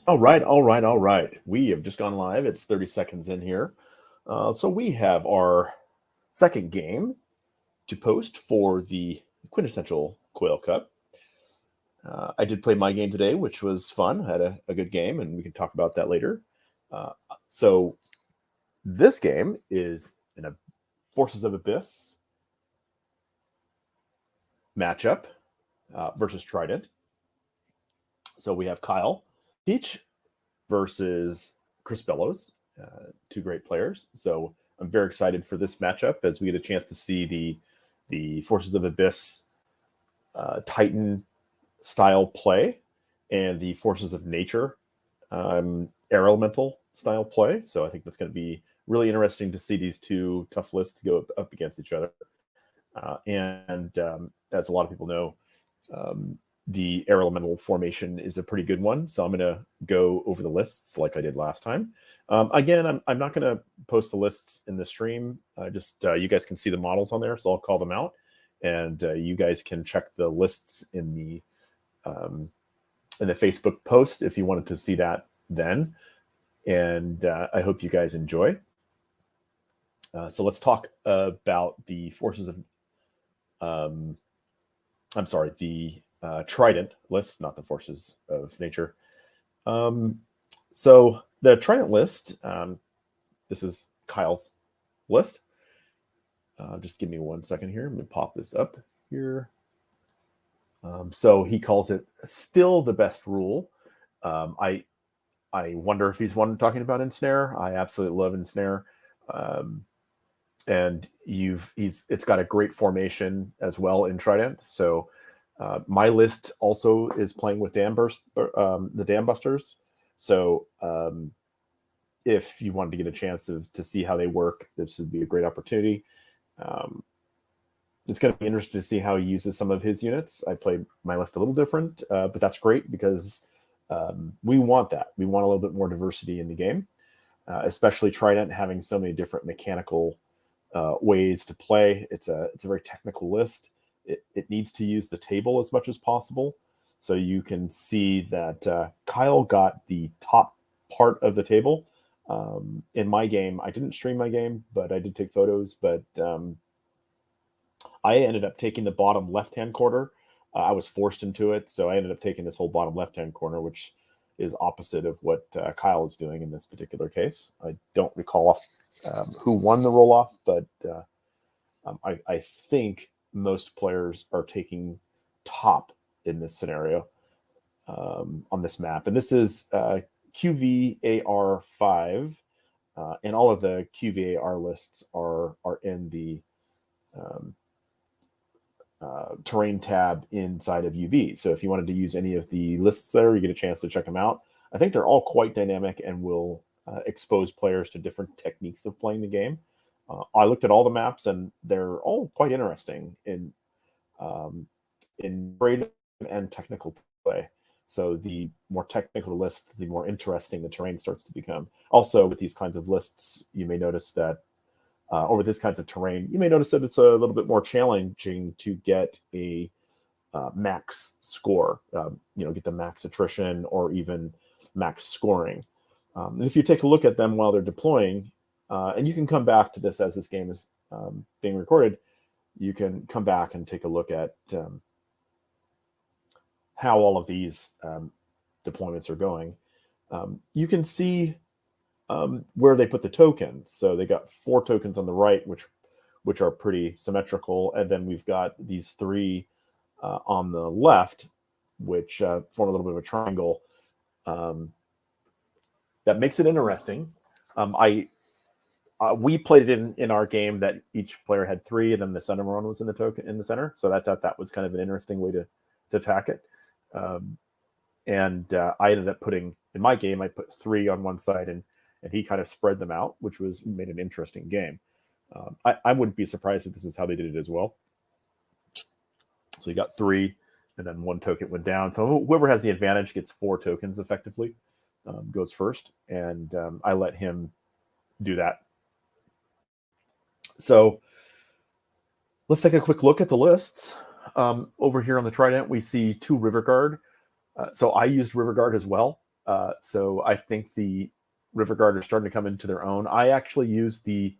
All right, all right, all right. We have just gone live. It's 30 seconds in here. So we have our second game to post for the quintessential Quail Cup. I did play my game today, which was fun. I had a good game, and we can talk about that later. So this game is in a Forces of Abyss matchup versus Trident. So we have Kyle Peach versus Chris Bellows, two great players. So I'm very excited for this matchup as we get a chance to see the Forces of Abyss Titan style play and the Forces of Nature Air Elemental style play. So I think that's going to be really interesting to see these two tough lists go up against each other. And as a lot of people know, the Air Elemental formation is a pretty good one. So I'm going to go over the lists like I did last time. Again, I'm not going to post the lists in the stream. Just you guys can see the models on there, so I'll call them out. And you guys can check the lists in the Facebook post if you wanted to see that then. And I hope you guys enjoy. So let's talk about the Forces of... I'm sorry, the Trident list, not the Forces of Nature. So the Trident list, this is Kyle's list. Just give me 1 second here. I'm going to pop this up here. So he calls it still the best rule. I wonder if he's one talking about Ensnare. I absolutely love Ensnare. And it's got a great formation as well in Trident. So my list also is playing with the Dam Busters. So if you wanted to get a chance to see how they work, this would be a great opportunity. It's going to be interesting to see how he uses some of his units. I played my list a little different, but that's great because we want that. We want a little bit more diversity in the game, especially Trident having so many different mechanical ways to play. It's a very technical list. It needs to use the table as much as possible. So you can see that Kyle got the top part of the table. In my game, I didn't stream my game, but I did take photos. But I ended up taking the bottom left-hand corner. I was forced into it, so I ended up taking this whole bottom left-hand corner, which is opposite of what Kyle is doing in this particular case. I don't recall who won the roll-off, but I think most players are taking top in this scenario on this map. And this is QVAR5, and all of the QVAR lists are in the terrain tab inside of UB. So if you wanted to use any of the lists there, you get a chance to check them out. I think they're all quite dynamic and will expose players to different techniques of playing the game. I looked at all the maps and they're all quite interesting in creative and technical play. So the more technical the list, the more interesting the terrain starts to become. Also, with these kinds of lists, you may notice that, or with this kinds of terrain, you may notice that it's a little bit more challenging to get a max score, get the max attrition or even max scoring. And if you take a look at them while they're deploying, and you can come back to this as this game is being recorded, you can come back and take a look at how all of these deployments are going. You can see where they put the tokens. So they got 4 tokens on the right, which are pretty symmetrical, and then we've got these 3 on the left, which form a little bit of a triangle. That makes it interesting. We played it in our game that each player had 3, and then the center one was in the center. So I thought that was kind of an interesting way to attack it. And I ended up putting, in my game, I put 3 on one side, and he kind of spread them out, which made an interesting game. I wouldn't be surprised if this is how they did it as well. So you got 3, and then 1 token went down. So whoever has the advantage gets 4 tokens effectively, goes first, and I let him do that. So let's take a quick look at the lists. Over here on the Trident, we see 2 River Guard. So I used River Guard as well. So I think the River Guard are starting to come into their own. I actually used the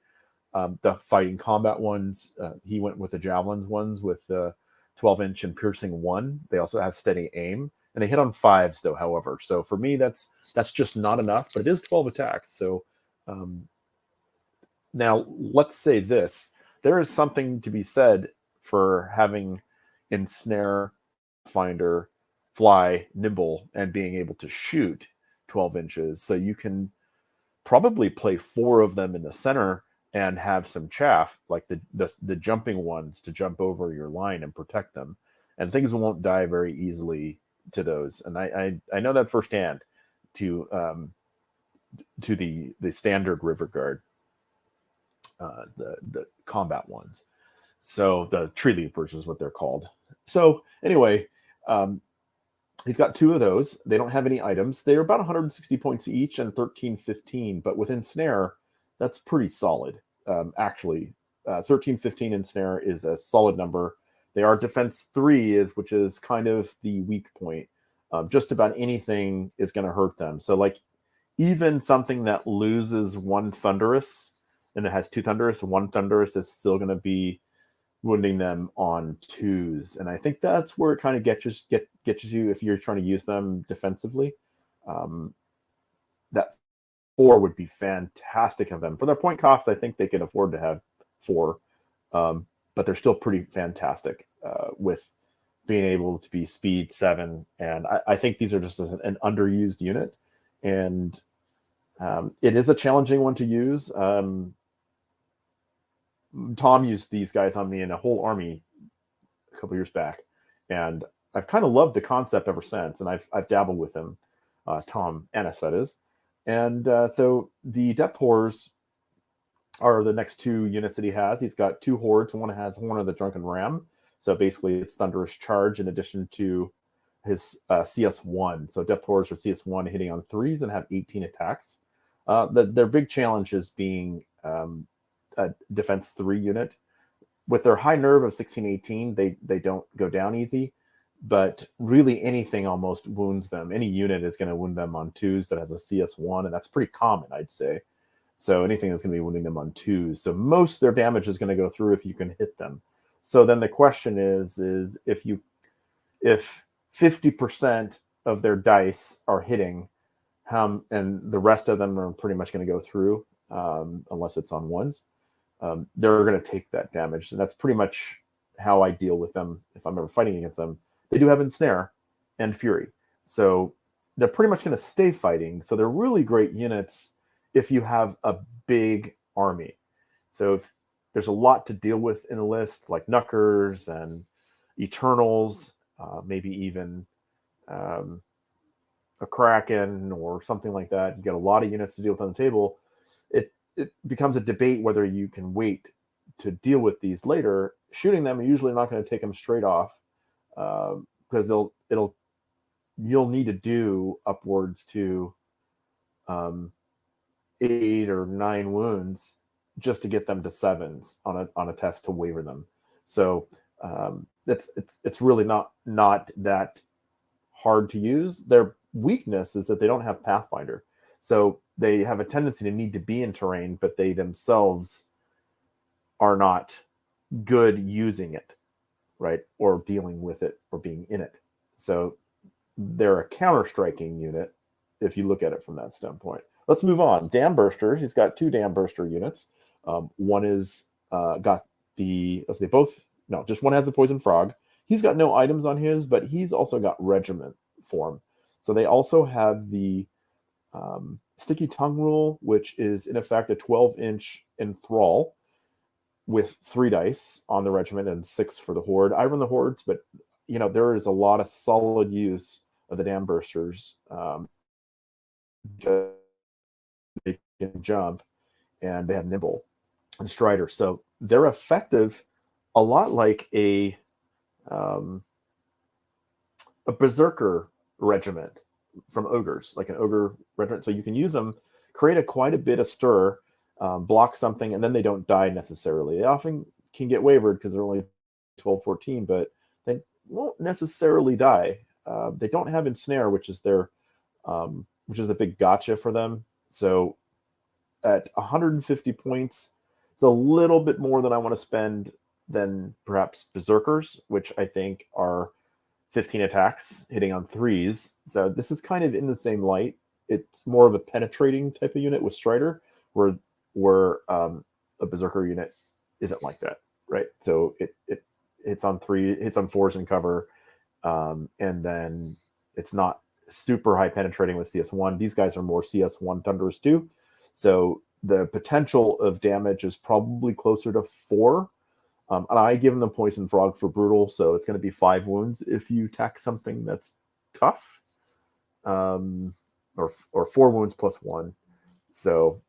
fighting combat ones. He went with the javelins ones with the 12-inch and piercing 1. They also have steady aim, and they hit on 5s though. However, so for me that's just not enough. But it is 12 attacks. So now let's say this: there is something to be said for having ensnare, finder, fly, nimble, and being able to shoot 12 inches. So you can probably play 4 of them in the center and have some chaff, like the jumping ones, to jump over your line and protect them, and things won't die very easily to those. And I know that firsthand to the standard River Guard, the combat ones. So the tree leapers is what they're called. So anyway, he's got 2 of those. They don't have any items. They're about 160 points each and 1315, but with ensnare, that's pretty solid. Actually, 1315 ensnare is a solid number. They are defense 3, which is kind of the weak point. Just about anything is going to hurt them. So like even something that loses 1 thunderous and it has 2 thunderous, 1 thunderous is still going to be wounding them on 2s, and I think that's where it kind of gets you if you're trying to use them defensively. That 4 would be fantastic of them for their point cost. I think they can afford to have 4, but they're still pretty fantastic with being able to be speed 7. And I think these are just an underused unit, and it is a challenging one to use. Tom used these guys on me in a whole army a couple years back, and I've kind of loved the concept ever since. And I've dabbled with him, Tom Ennis, that is. And so the depth horrors are the next 2 units that he has. He's got 2 hordes. One has Horn of the Drunken Ram, so basically it's Thunderous Charge in addition to his CS1. So depth horrors are CS1 hitting on 3s and have 18 attacks. Their big challenge is being a defense 3 unit. With their high nerve of 1618, they don't go down easy, but really anything almost wounds them. Any unit is going to wound them on 2s that has a CS1, and that's pretty common, I'd say. So anything that's going to be wounding them on 2s. So most of their damage is going to go through if you can hit them. So then the question is if 50% of their dice are hitting, and the rest of them are pretty much going to go through, unless it's on 1s, they're going to take that damage. And that's pretty much how I deal with them if I'm ever fighting against them. They do have Ensnare and Fury, so they're pretty much going to stay fighting. So they're really great units if you have a big army. So if there's a lot to deal with in a list, like Knuckers and Eternals, maybe even a Kraken or something like that, you got a lot of units to deal with on the table. It becomes a debate whether you can wait to deal with these later. Shooting them, you're usually not going to take them straight off, because you'll need to do upwards to 8 or 9 wounds just to get them to 7s on a test to waiver them. So it's really not that hard to use. Their weakness is that they don't have Pathfinder, so they have a tendency to need to be in terrain, but they themselves are not good using it, right, or dealing with it or being in it. So they're a counter-striking unit if you look at it from that standpoint. Let's move on. Dam Burster. He's got 2 Dam Burster units. One is got the, let's say both, no, just one has the Poison Frog. He's got no items on his, but he's also got Regiment form. So they also have the Sticky Tongue rule, which is in effect a 12-inch enthrall with 3 dice on the regiment and 6 for the horde. I run the hordes, but there is a lot of solid use of the Dam Bursters. They can jump, and they have nimble and strider, so they're effective, a lot like a berserker regiment from ogres, like an ogre regiment. So you can use them, create quite a bit of stir, block something, and then they don't die necessarily. They often can get wavered because they're only 12, 14, but they won't necessarily die. They don't have Ensnare, which is their which is a big gotcha for them. So at 150 points, it's a little bit more than I want to spend than perhaps Berserkers, which I think are 15 attacks hitting on 3s. So this is kind of in the same light. It's more of a penetrating type of unit with Strider, where a Berserker unit isn't like that, right? So it hits on 3, hits on 4s in cover, and then it's not super high penetrating with CS1. These guys are more CS1 Thunderous 2. So the potential of damage is probably closer to 4. And I give them the Poison Frog for brutal, so it's going to be 5 wounds if you attack something that's tough, or 4 wounds plus 1. So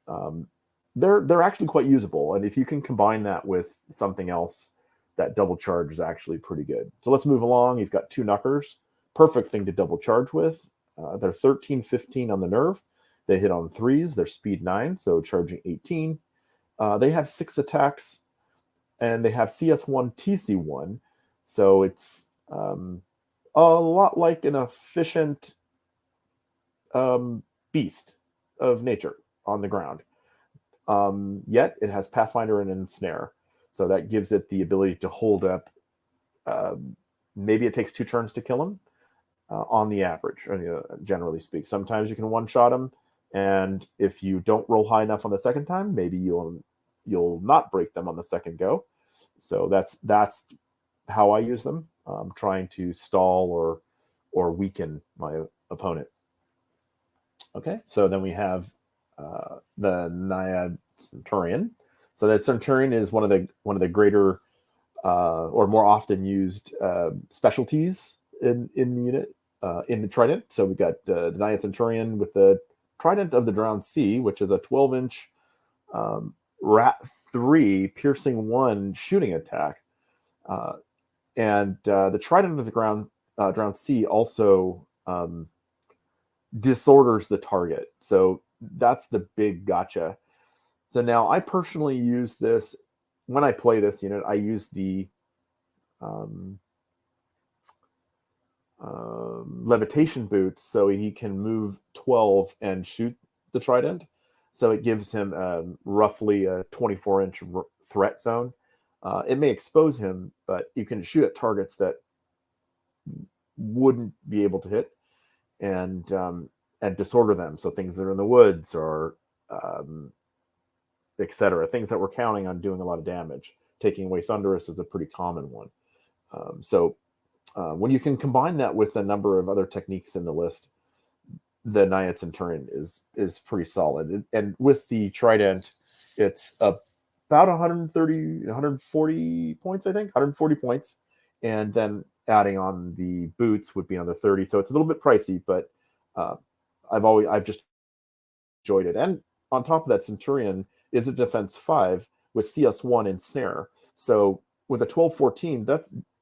they're actually quite usable, and if you can combine that with something else, that double charge is actually pretty good. So let's move along. He's got 2 Knuckers, perfect thing to double charge with. They're 13-15 on the nerve. They hit on 3s. They're speed 9, so charging 18. They have 6 attacks, and they have CS1, TC1. So it's a lot like an efficient beast of nature on the ground. Yet it has Pathfinder and Ensnare. So that gives it the ability to hold up. Maybe it takes 2 turns to kill him on the average, generally speak. Sometimes you can one-shot him, and if you don't roll high enough on the second time, maybe you'll not break them on the second go. So that's how I use them, trying to stall or weaken my opponent. Okay, so then we have the Naiad Centurion. So the Centurion is one of the greater or more often used specialties in the unit, in the Trident. So we got the Naiad Centurion with the Trident of the Drowned Sea, which is a 12-inch Rat 3 piercing 1 shooting attack, and the Trident of the Drowned Sea also disorders the target. So that's the big gotcha. So now I personally use this when I play this unit. I use the levitation boots, so he can move 12 and shoot the Trident. So it gives him roughly a 24-inch threat zone. It may expose him, but you can shoot at targets that wouldn't be able to hit, and disorder them. So things that are in the woods, or etc. Things that we're counting on doing a lot of damage. Taking away Thunderous is a pretty common one. So when you can combine that with a number of other techniques in the list, the Naiad Centurion is pretty solid. And with the Trident, it's about 140 points, I think, 140 points. And then adding on the boots would be another 30. So it's a little bit pricey, but I've just enjoyed it. And on top of that, Centurion is a defense 5 with CS1 and Snare. So with a 12-14,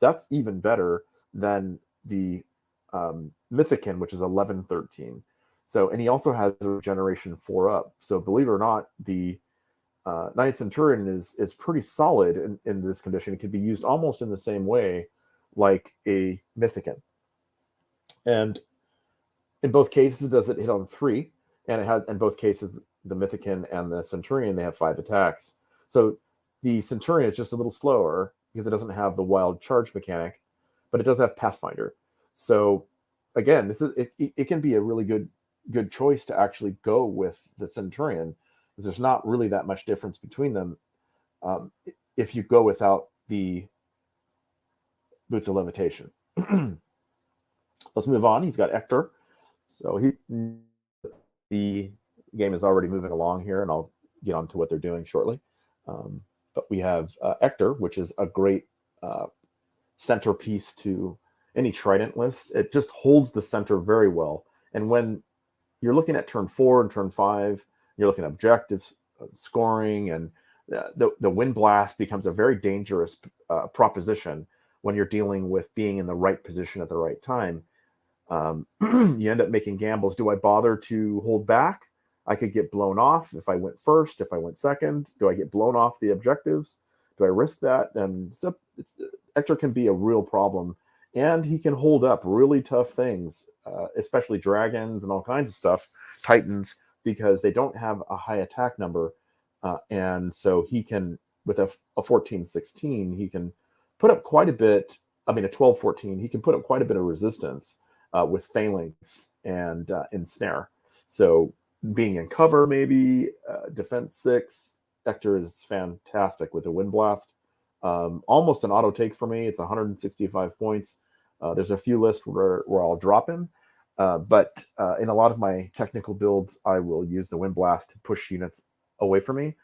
that's even better than the Mythican, which is 11-13. So, and he also has a regeneration 4 up. So believe it or not, the Naiad Centurion is pretty solid in this condition. It can be used almost in the same way like a Mythican. And in both cases, does it hit on 3? And it has, in both cases, the Mythican and the Centurion, they have 5 attacks. So the Centurion is just a little slower because it doesn't have the wild charge mechanic, but it does have Pathfinder. So again, it can be a really good choice to actually go with the Centurion, because there's not really that much difference between them if you go without the Boots of Levitation. Let's move on. He's got Ector. So the game is already moving along here, and I'll get on to what they're doing shortly. But we have Ector, which is a great centerpiece to any Trident list. It just holds the center very well. And when you're looking at turn 4 and turn 5, you're looking at objectives, scoring, and the Wind Blast becomes a very dangerous proposition when you're dealing with being in the right position at the right time. You end up making gambles. Do I bother to hold back? I could get blown off if I went first, if I went second. Do I get blown off the objectives? Do I risk that? And Ector can be a real problem and he can hold up really tough things, especially dragons and all kinds of stuff, titans, because they don't have a high attack number. And so he can, with a 14-16, he can put up quite a bit. I mean, a 12-14, he can put up quite a bit of resistance with phalanx and ensnare. So being in cover, maybe defense 6, Hector is fantastic with the wind blast. Almost an auto take for me. It's 165 points. There's a few lists where I'll drop him, but in a lot of my technical builds, I will use the wind blast to push units away from me,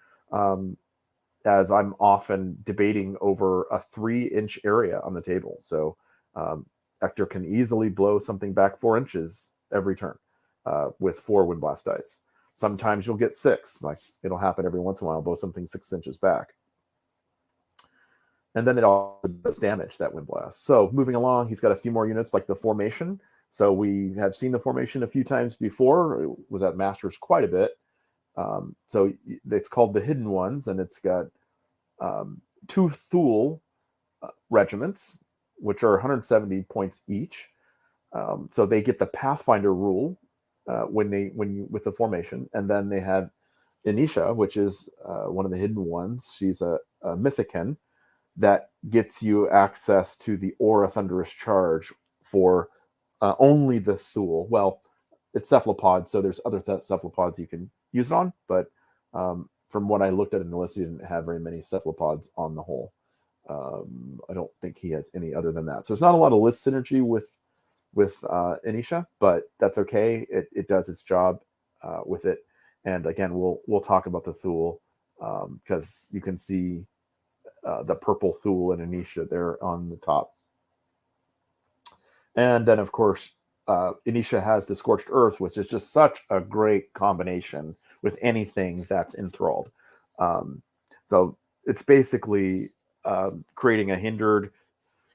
as I'm often debating over a 3-inch area on the table. So Hector can easily blow something back 4 inches every turn with 4 wind blast dice. Sometimes you'll get 6. Like, it'll happen every once in a while, blow something 6 inches back. And then it also does damage, that wind blast. So moving along, he's got a few more units like the formation. So we have seen the formation a few times before. It was at Masters quite a bit. So it's called the Hidden Ones, and it's got 2 Thule regiments, which are 170 points each. So they get the Pathfinder rule with the formation, and then they have Inisha, which is one of the Hidden Ones. She's a Mythican that gets you access to the Aura Thunderous Charge for only the Thule. Well, it's cephalopods, so there's other cephalopods you can use it on, but from what I looked at in the list, he didn't have very many cephalopods on the whole. I don't think he has any other than that. So there's not a lot of list synergy with Inisha, but that's okay. It does its job with it. And again, we'll talk about the Thule because you can see the purple Thule and Inisha there on the top. And then, of course, Inisha has the Scorched Earth, which is just such a great combination with anything that's enthralled. So it's basically creating a hindered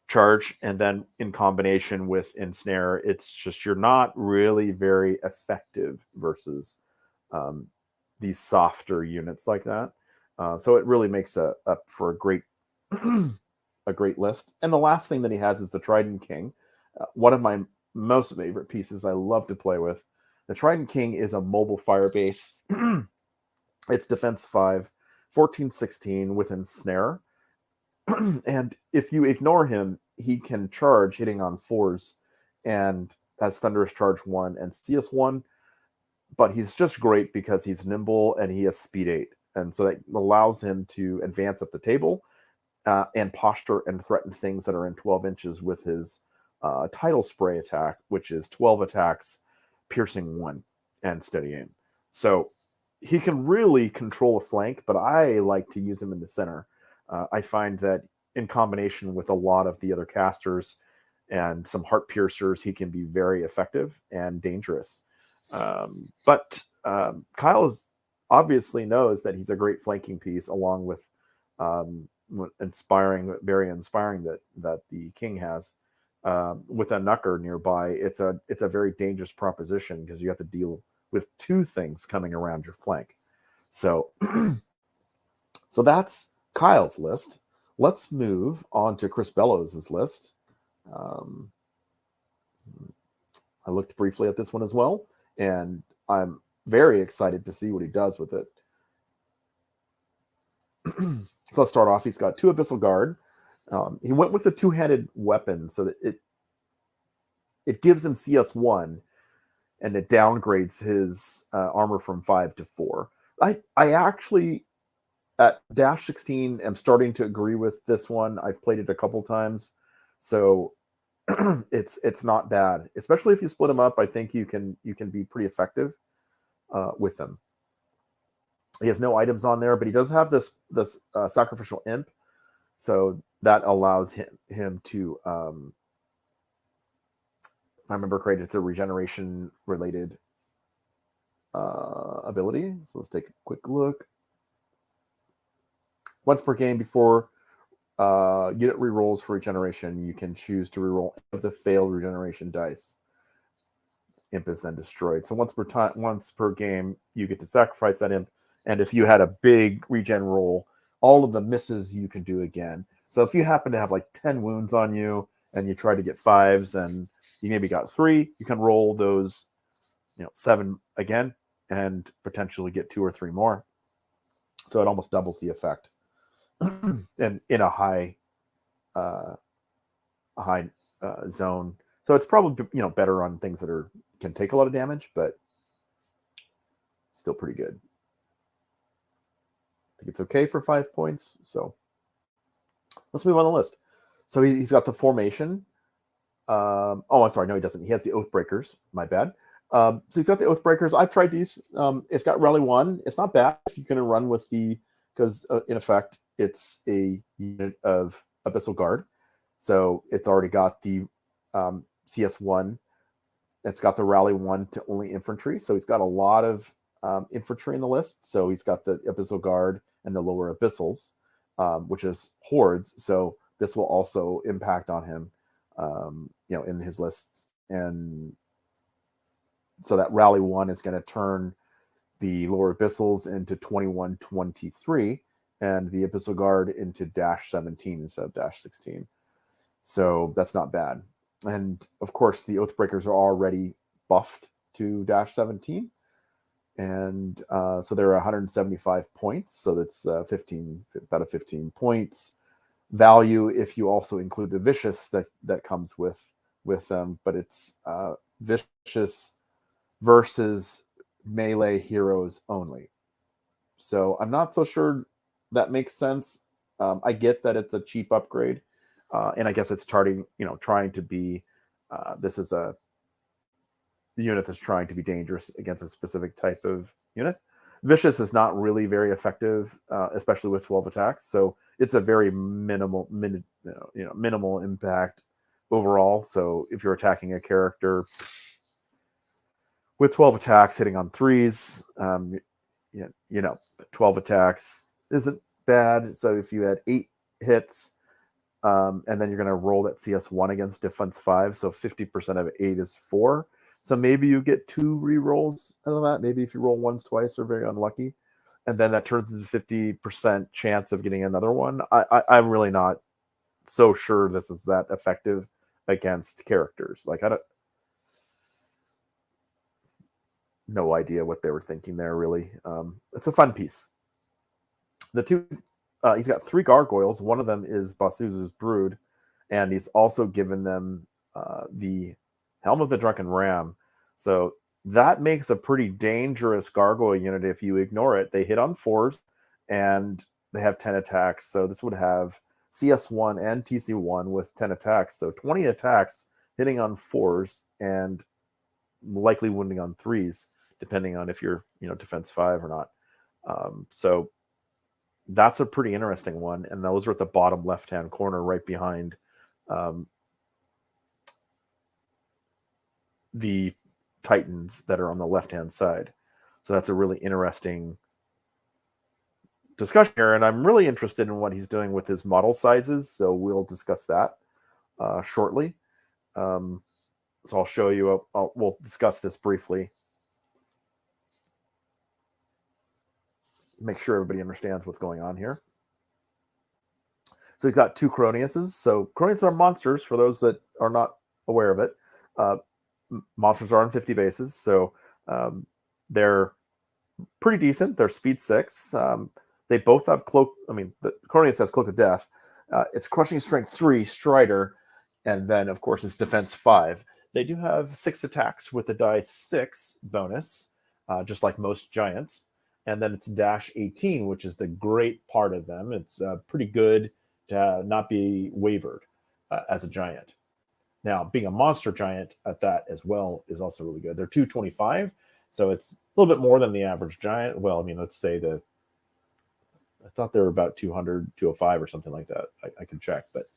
charge, and then in combination with ensnare, it's just you're not really very effective versus these softer units like that. So it really makes up for a great a great list. And the last thing that he has is the Trident King, one of my most favorite pieces I love to play with. The Trident King is a mobile fire base. It's defense 5, 14-16 with ensnare. And if you ignore him, he can charge hitting on 4s and has Thunderous Charge 1 and CS1. But he's just great because he's nimble and he has speed 8. And so that allows him to advance up the table and posture and threaten things that are in 12 inches with his Tidal Spray attack, which is 12 attacks, piercing 1, and steady aim. So he can really control a flank, but I like to use him in the center. I find that in combination with a lot of the other casters and some heart piercers, he can be very effective and dangerous. But Kyle obviously knows that he's a great flanking piece, along with very inspiring that the King has. With a Knucker nearby, it's a very dangerous proposition because you have to deal with 2 things coming around your flank. So, so that's Kyle's list. Let's move on to Chris Bellows' list. I looked briefly at this one as well, and I'm very excited to see what he does with it. So let's start off. He's got 2 Abyssal Guard. He went with a 2-handed weapon so that it gives him CS1, and it downgrades his armor from 5 to 4. I actually, at -16, am starting to agree with this one. I've played it a couple times, so it's not bad. Especially if you split them up, I think you can be pretty effective with them. He has no items on there, but he does have this sacrificial imp, so that allows him to, if I remember correctly, it's a regeneration related ability. So let's take a quick look. Once per game before unit rerolls for regeneration, you can choose to reroll any of the failed regeneration dice. Imp is then destroyed. So once per game, you get to sacrifice that imp. And if you had a big regen roll, all of the misses you can do again. So if you happen to have like 10 wounds on you and you try to get 5s, and you maybe got 3, you can roll those, 7 again, and potentially get 2 or 3 more. So it almost doubles the effect, and in a high zone. So it's probably better on things that can take a lot of damage, but still pretty good. I think it's okay for 5 points. So let's move on the list. So he's got the formation. Oh, I'm sorry. No, he doesn't. He has the Oathbreakers. My bad. So he's got the Oathbreakers. I've tried these. It's got Rally 1. It's not bad if you're going to run with because in effect, it's a unit of Abyssal Guard. So it's already got the CS1. It's got the Rally 1 to only infantry. So he's got a lot of infantry in the list. So he's got the Abyssal Guard and the lower Abyssals, which is hordes. So this will also impact on him, in his lists. And so that Rally 1 is going to turn the lower Abyssals into 21-23 and the Abyssal Guard into -17 instead of -16. So that's not bad. And of course, the Oathbreakers are already buffed to -17. And so they're 175 points. So that's about 15 points value if you also include the Vicious that comes with them. But it's Vicious versus melee heroes only. So I'm not so sure that makes sense. I get that it's a cheap upgrade. And I guess it's trying to be, this is a unit that's trying to be dangerous against a specific type of unit. Vicious is not really very effective, especially with 12 attacks. So it's a very minimal impact overall. So if you're attacking a character with 12 attacks hitting on 3s, 12 attacks isn't bad. So if you had 8 hits, and then you're going to roll that CS1 against defense 5, so 50% of 8 is 4. So maybe you get 2 re-rolls out of that. Maybe if you roll once, twice, or very unlucky, and then that turns into 50% chance of getting another one. I'm really not so sure this is that effective against characters. Like no idea what they were thinking there, really. It's a fun piece. He's got 3 gargoyles. One of them is Basuz's Brood, and he's also given them the Helm of the Drunken Ram. So that makes a pretty dangerous gargoyle unit if you ignore it. They hit on 4s, and they have 10 attacks. So this would have CS1 and TC1 with 10 attacks. So 20 attacks hitting on 4s and likely wounding on 3s, depending on if you're defense 5 or not. So that's a pretty interesting one, and those are at the bottom left-hand corner, right behind the Titans that are on the left-hand side. So that's a really interesting discussion here, and I'm really interested in what he's doing with his model sizes. So we'll discuss that shortly. So I'll show you. We'll discuss this briefly. Make sure everybody understands what's going on here. So he's got 2 Croniuses. So Croniuses are monsters, for those that are not aware of it. Monsters are on 50 bases, so they're pretty decent. They're speed 6. They both have cloak. I mean, the Cronius has Cloak of Death. It's crushing strength 3, Strider, and then of course it's defense 5. They do have 6 attacks with a die 6 bonus, just like most giants. And then it's -18, which is the great part of them. It's pretty good to not be wavered as a giant. Now, being a monster giant at that as well is also really good. They're 225, so it's a little bit more than the average giant. Well, I mean, let's say I thought they were about 200, 205 or something like that. I can check, but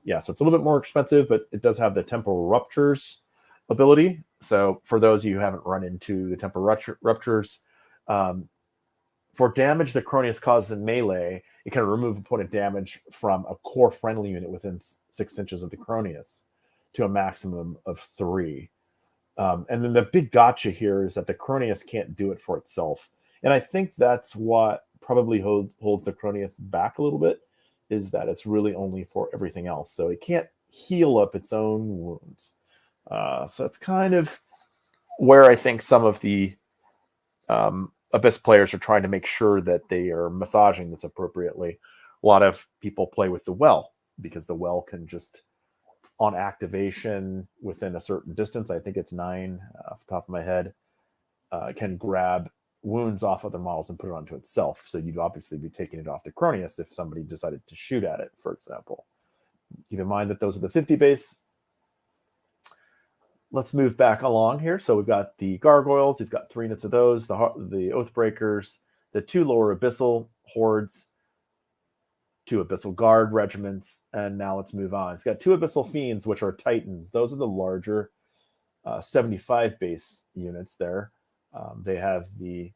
yeah, so it's a little bit more expensive, but it does have the Temporal Ruptures ability. So for those of you who haven't run into the Temporal Ruptures, for damage the Cronius causes in melee, it can remove opponent damage from a core friendly unit within 6 inches of the Cronius to a maximum of 3. And then the big gotcha here is that the Cronius can't do it for itself. And I think that's what probably holds the Cronius back a little bit, is that it's really only for everything else. So it can't heal up its own wounds. So it's kind of where I think some of the Abyss players are trying to make sure that they are massaging this appropriately. A lot of people play with the well because the well can just, on activation within a certain distance, I think it's 9 off the top of my head, can grab wounds off other models and put it onto itself. So you'd obviously be taking it off the Cronius if somebody decided to shoot at it, for example. Keep in mind that those are the 50 base. Let's move back along here. So we've got the Gargoyles. He's got 3 units of those, the Oathbreakers, the 2 lower Abyssal Hordes, 2 Abyssal Guard regiments, and now let's move on. He's got 2 Abyssal Fiends, which are Titans. Those are the larger 75 base units there. They have the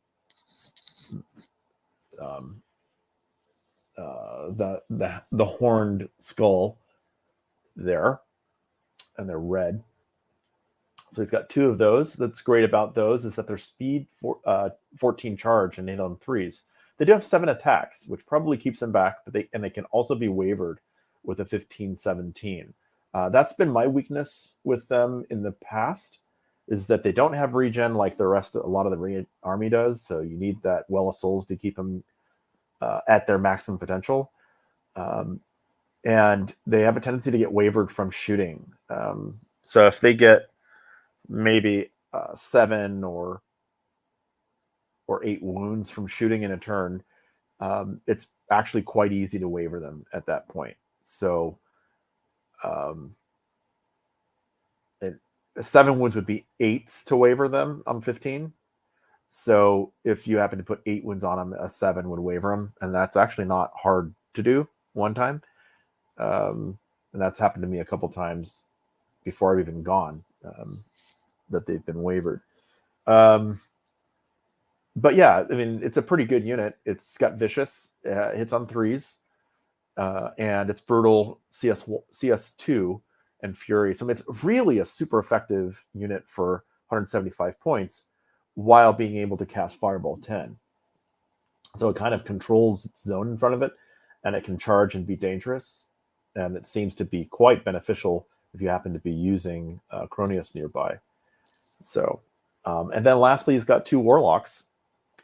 horned skull there, and they're red. So he's got 2 of those. That's great about those is that they're speed 14 charge and 8 on 3s. They do have 7 attacks, which probably keeps them back, but they can also be wavered with a 15-17. That's been my weakness with them in the past, is that they don't have regen like a lot of the army does. So you need that Well of Souls to keep them at their maximum potential. And they have a tendency to get wavered from shooting. So if they get maybe 7 or 8 wounds from shooting in a turn, it's actually quite easy to waver them at that point. So 7 wounds would be 8s to waver them on 15. So if you happen to put 8 wounds on them, a 7 would waver them, and that's actually not hard to do one time. And that's happened to me a couple times before I've even gone, that they've been wavered. But yeah, I mean, it's a pretty good unit. It's got Vicious, hits on 3s, and it's Brutal, CS2, and Fury. So it's really a super effective unit for 175 points while being able to cast Fireball 10. So it kind of controls its zone in front of it, and it can charge and be dangerous. And it seems to be quite beneficial if you happen to be using Cronius nearby. So, and then lastly, he's got 2 Warlocks.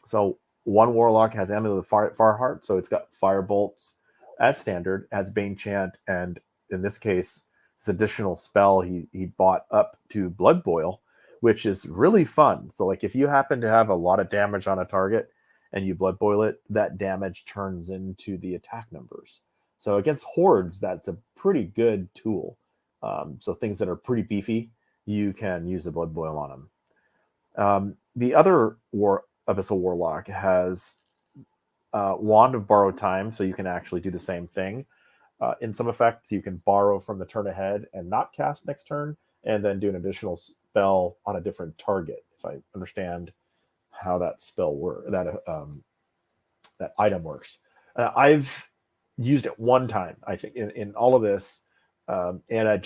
So 1 Warlock has Amulet of Farheart, so it's got Firebolts as standard, has Bane Chant, and in this case, this additional spell he bought up to Blood Boil, which is really fun. So like if you happen to have a lot of damage on a target and you Blood Boil it, that damage turns into the attack numbers. So against hordes, that's a pretty good tool. So things that are pretty beefy, you can use the Blood Boil on them. The other Abyssal Warlock has Wand of Borrowed Time, so you can actually do the same thing. In some effects, you can borrow from the turn ahead and not cast next turn, and then do an additional spell on a different target, if I understand how that spell works, that item works. I've used it one time, I think, in all of this, and I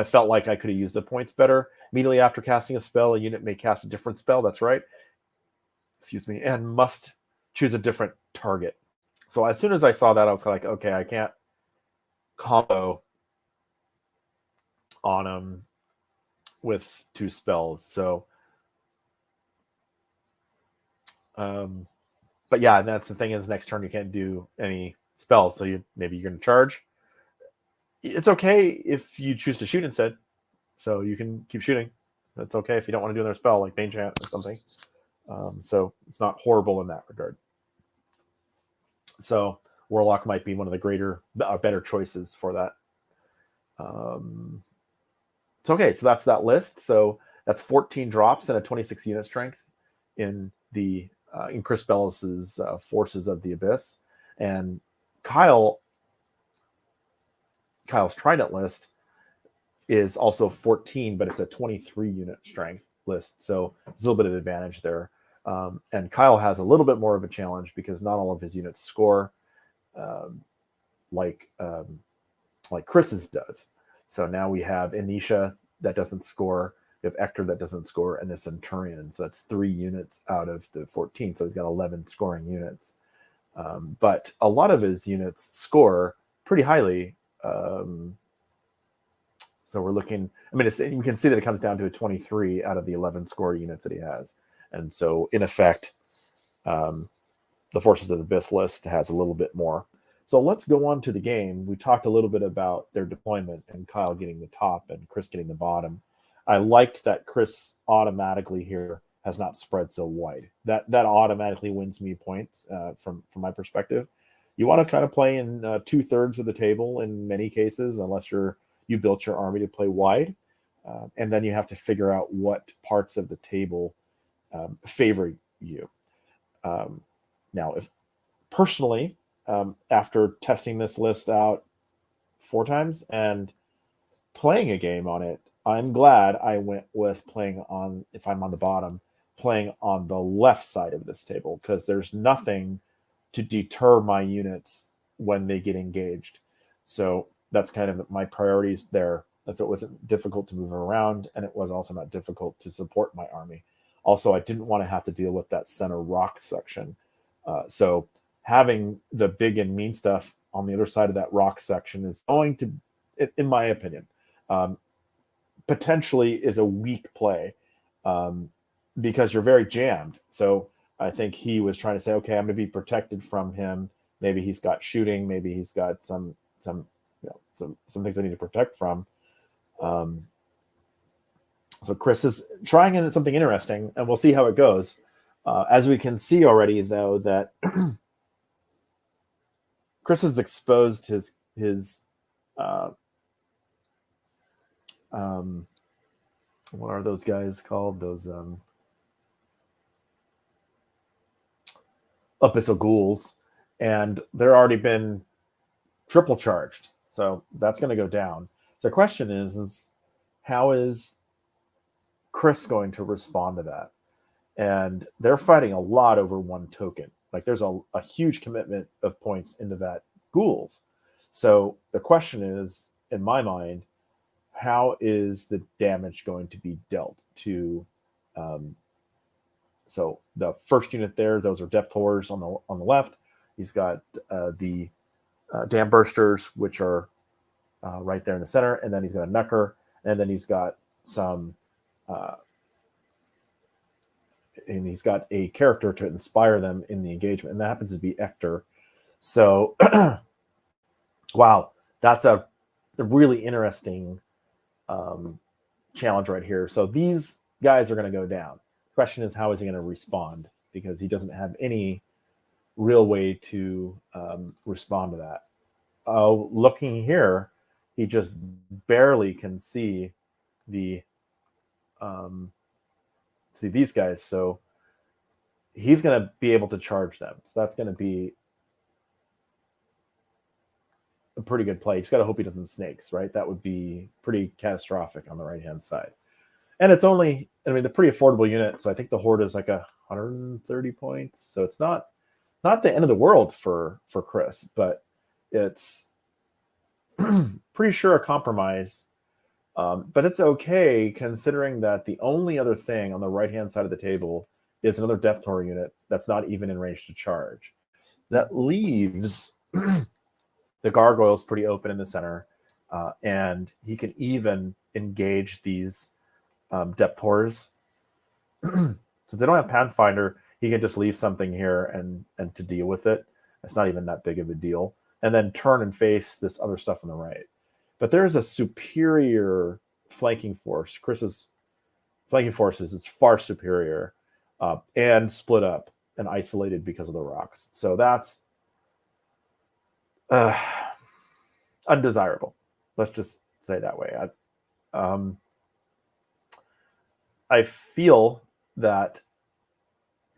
felt like I could have used the points better. Immediately after casting a spell, a unit may cast a different spell, that's right, excuse me, and must choose a different target. So as soon as I saw that, I was like, okay, I can't combo on them with 2 spells. So, but yeah, and that's the thing is next turn you can't do any spells. So maybe you're going to charge. It's okay if you choose to shoot instead. So you can keep shooting. That's okay if you don't want to do another spell like Bane Chant or something. So it's not horrible in that regard. So Warlock might be one of the better choices for that. It's okay. So that's that list. So that's 14 drops and a 26 unit strength in Chris Belos's Forces of the Abyss. And Kyle's Trident list is also 14, but it's a 23 unit strength list. So there's a little bit of advantage there. And Kyle has a little bit more of a challenge because not all of his units score like Chris's does. So now we have Anisha that doesn't score, we have Ector that doesn't score, and the Centurion. So that's 3 units out of the 14. So he's got 11 scoring units. But a lot of his units score pretty highly. So we're looking, I mean, we can see that it comes down to a 23 out of the 11 score units that he has. And so, in effect, the Forces of the Abyss list has a little bit more. So let's go on to the game. We talked a little bit about their deployment and Kyle getting the top and Chris getting the bottom. I liked that Chris automatically here has not spread so wide. That automatically wins me points from my perspective. You want to kind of play in 2/3 of the table in many cases, unless you built your army to play wide, and then you have to figure out what parts of the table favor you. Now, if personally, after testing this list out 4 times and playing a game on it, I'm glad I went with playing on, if I'm on the bottom, playing on the left side of this table, because there's nothing to deter my units when they get engaged. So that's kind of my priorities there. And so it wasn't difficult to move around, and it was also not difficult to support my army. Also, I didn't want to have to deal with that center rock section. So having the big and mean stuff on the other side of that rock section is going to, in my opinion, potentially is a weak play because you're very jammed. So I think he was trying to say, okay, I'm going to be protected from him. Maybe he's got shooting. Maybe he's got some things I need to protect from. So Chris is trying in something interesting, and we'll see how it goes. As we can see already, though, that Chris has exposed his what are those guys called? Those abyssal ghouls, and they're already been triple charged, so that's going to go down. The question is how is Chris going to respond to that? And they're fighting a lot over 1 token. Like, there's a huge commitment of points into that ghouls. So the question is, in my mind, how is the damage going to be dealt to? So the first unit there, those are depth horrors on the left. He's got the dam bursters, which are right there in the center, and then he's got a knucker, and then he's got some. And he's got a character to inspire them in the engagement, and that happens to be Ector. So, wow, that's a really interesting challenge right here. So these guys are going to go down. The question is, how is he going to respond? Because he doesn't have any real way to respond to that. Looking here, he just barely can see the see these guys, so he's going to be able to charge them. So that's going to be a pretty good play. He's got to hope he doesn't snakes, right? That would be pretty catastrophic on the right-hand side. And it's only, I mean, the pretty affordable unit, so I think the Horde is like 130 points. So it's not the end of the world for Chris, but it's pretty sure a compromise. But it's okay, considering that the only other thing on the right-hand side of the table is another depth horror unit that's not even in range to charge. That leaves the gargoyles pretty open in the center, and he can even engage these depth horrors. Since they don't have Pathfinder, he can just leave something here and to deal with it. It's not even that big of a deal. And then turn and face this other stuff on the right. But there is a superior flanking force. Chris's flanking forces is far superior and split up and isolated because of the rocks. So that's undesirable. Let's just say it that way. I feel that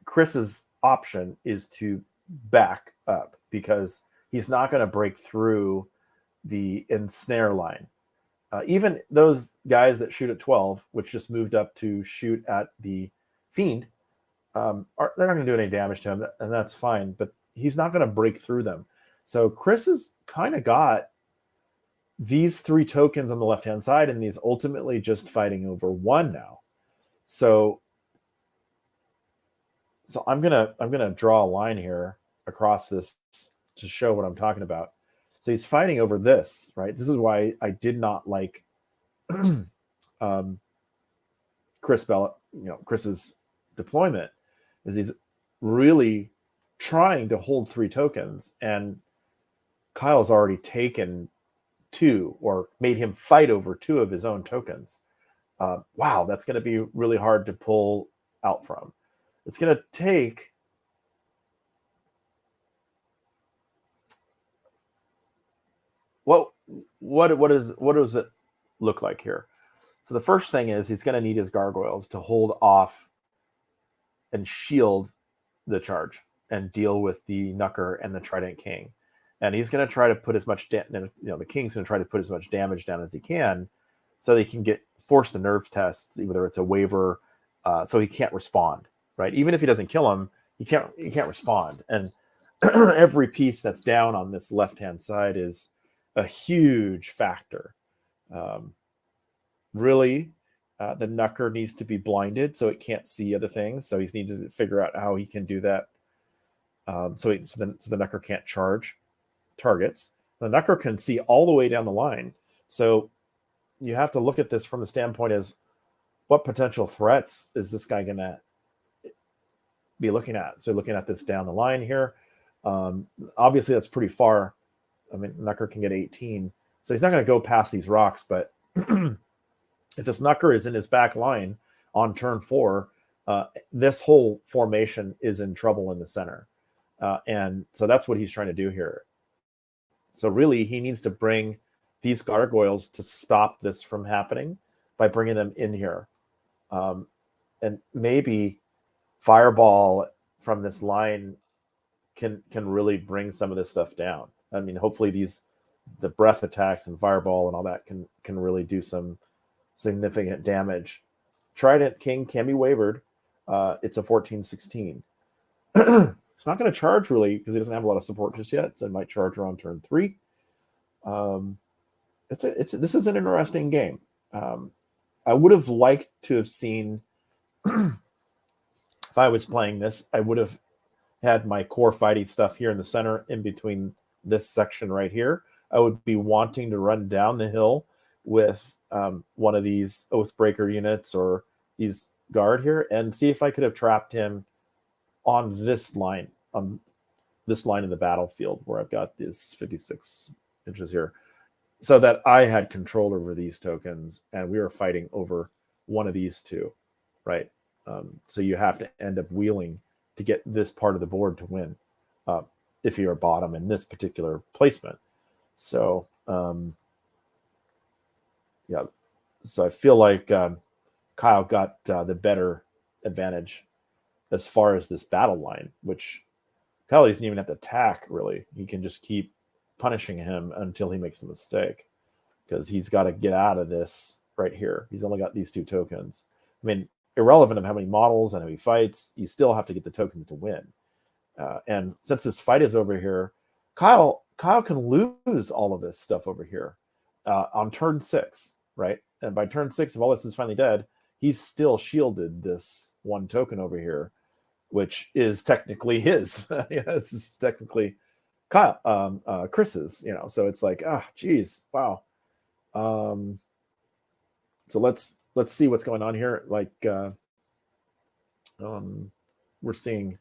Chris's option is to back up because he's not going to break through the ensnare line. Even those guys that shoot at 12, which just moved up to shoot at the Fiend, they're not going to do any damage to him, and that's fine, but he's not going to break through them. So Chris has kind of got these 3 tokens on the left-hand side, and he's ultimately just fighting over 1 now. So I'm gonna draw a line here across this to show what I'm talking about. So he's fighting over this, right? This is why I did not like Chris's deployment is he's really trying to hold 3 tokens, and Kyle's already taken 2 or made him fight over 2 of his own tokens. Wow, that's going to be really hard to pull out from. It's going to take what does it look like here? So the first thing is he's going to need his gargoyles to hold off and shield the charge and deal with the Knucker and the Trident King. And he's going to try to put as much, the King's going to try to put as much damage down as he can, so he can force the nerve tests, whether it's a waiver, so he can't respond, right? Even if he doesn't kill him, he can't respond. And every piece that's down on this left-hand side is a huge factor. Really, the Knucker needs to be blinded so it can't see other things. So he needs to figure out how he can do that. So the Knucker can't charge targets. The Knucker can see all the way down the line. So you have to look at this from the standpoint as what potential threats is this guy going to be looking at? So looking at this down the line here, obviously that's pretty far. I mean, Knucker can get 18, so he's not going to go past these rocks. But if this Knucker is in his back line on turn 4, this whole formation is in trouble in the center. And so that's what he's trying to do here. So really, he needs to bring these gargoyles to stop this from happening by bringing them in here. And maybe Fireball from this line can really bring some of this stuff down. I mean, hopefully the breath attacks and Fireball and all that can really do some significant damage. Trident King can be wavered. It's a 14-16. It's not going to charge really because he doesn't have a lot of support just yet. So it might charge around turn 3. This is an interesting game. I would have liked to have seen, if I was playing this, I would have had my core fighting stuff here in the center in between this section right here. I would be wanting to run down the hill with one of these Oathbreaker units or these guard here and see if I could have trapped him on this line in the battlefield where I've got this 56 inches here, so that I had control over these tokens and we were fighting over one of these 2, right? So you have to end up wheeling to get this part of the board to win if you're bottom in this particular placement. So yeah, so I feel like Kyle got the better advantage as far as this battle line, which Kyle doesn't even have to attack really. He can just keep punishing him until he makes a mistake, because he's got to get out of this right here. He's only got these 2 tokens. I mean, irrelevant of how many models and how many fights, you still have to get the tokens to win. And since this fight is over here, Kyle can lose all of this stuff over here on turn 6, right? And by turn 6, if all this is finally dead, he's still shielded this 1 token over here, which is technically his. This is technically Kyle, Chris's, so it's like, geez, wow. So let's see what's going on here. Like, we're seeing,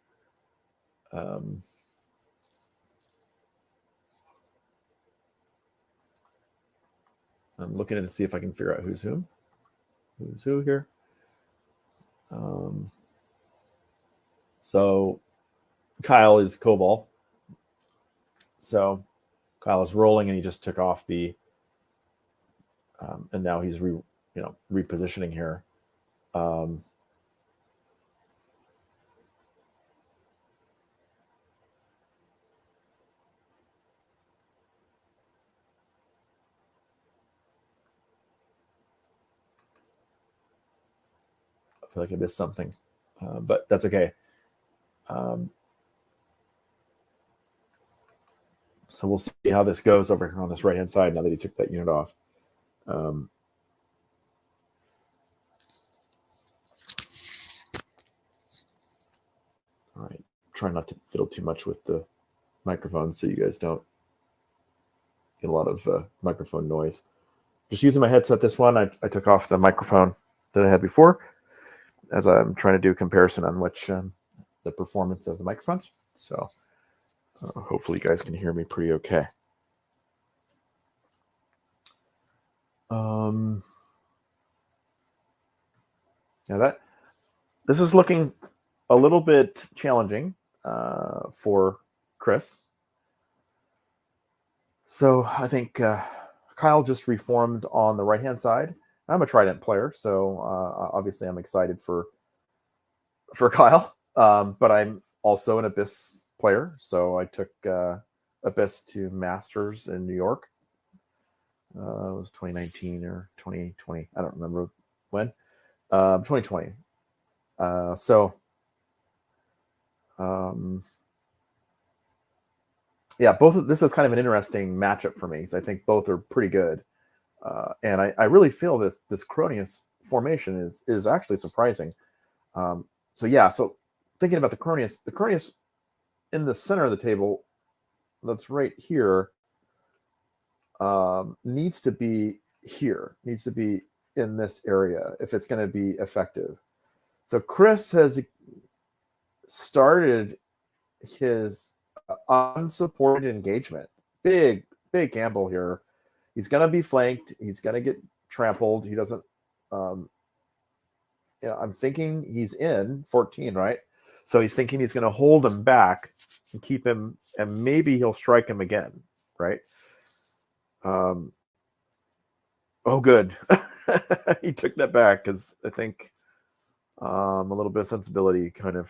I'm looking at it to see if I can figure out who's who here. So Kyle is Cobalt. So Kyle is rolling, and he just took off the, and now he's repositioning here. I feel like I missed something, but that's okay. So we'll see how this goes over here on this right-hand side now that he took that unit off. All right. Try not to fiddle too much with the microphone so you guys don't get a lot of microphone noise. just using my headset. This one, I took off the microphone that I had before, as I'm trying to do a comparison on which the performance of the microphones. So hopefully you guys can hear me pretty okay. Now this is looking a little bit challenging for Chris. So I think Kyle just reformed on the right-hand side. I'm a Trident player, so obviously I'm excited for Kyle. But I'm also an Abyss player, so I took Abyss to Masters in New York. It was 2019 or 2020. I don't remember when. 2020. Yeah, this is kind of an interesting matchup for me because I think both are pretty good. And I really feel this Cronius formation is actually surprising. So thinking about the Cronius in the center of the table, that's right here, needs to be in this area if it's going to be effective. So Chris has started his unsupported engagement. Big gamble here. He's going to be flanked. He's going to get trampled. He doesn't. I'm thinking he's in 14, right? So he's thinking he's going to hold him back and keep him, and maybe he'll strike him again, right? Oh, good. He took that back because I think a little bit of sensibility kind of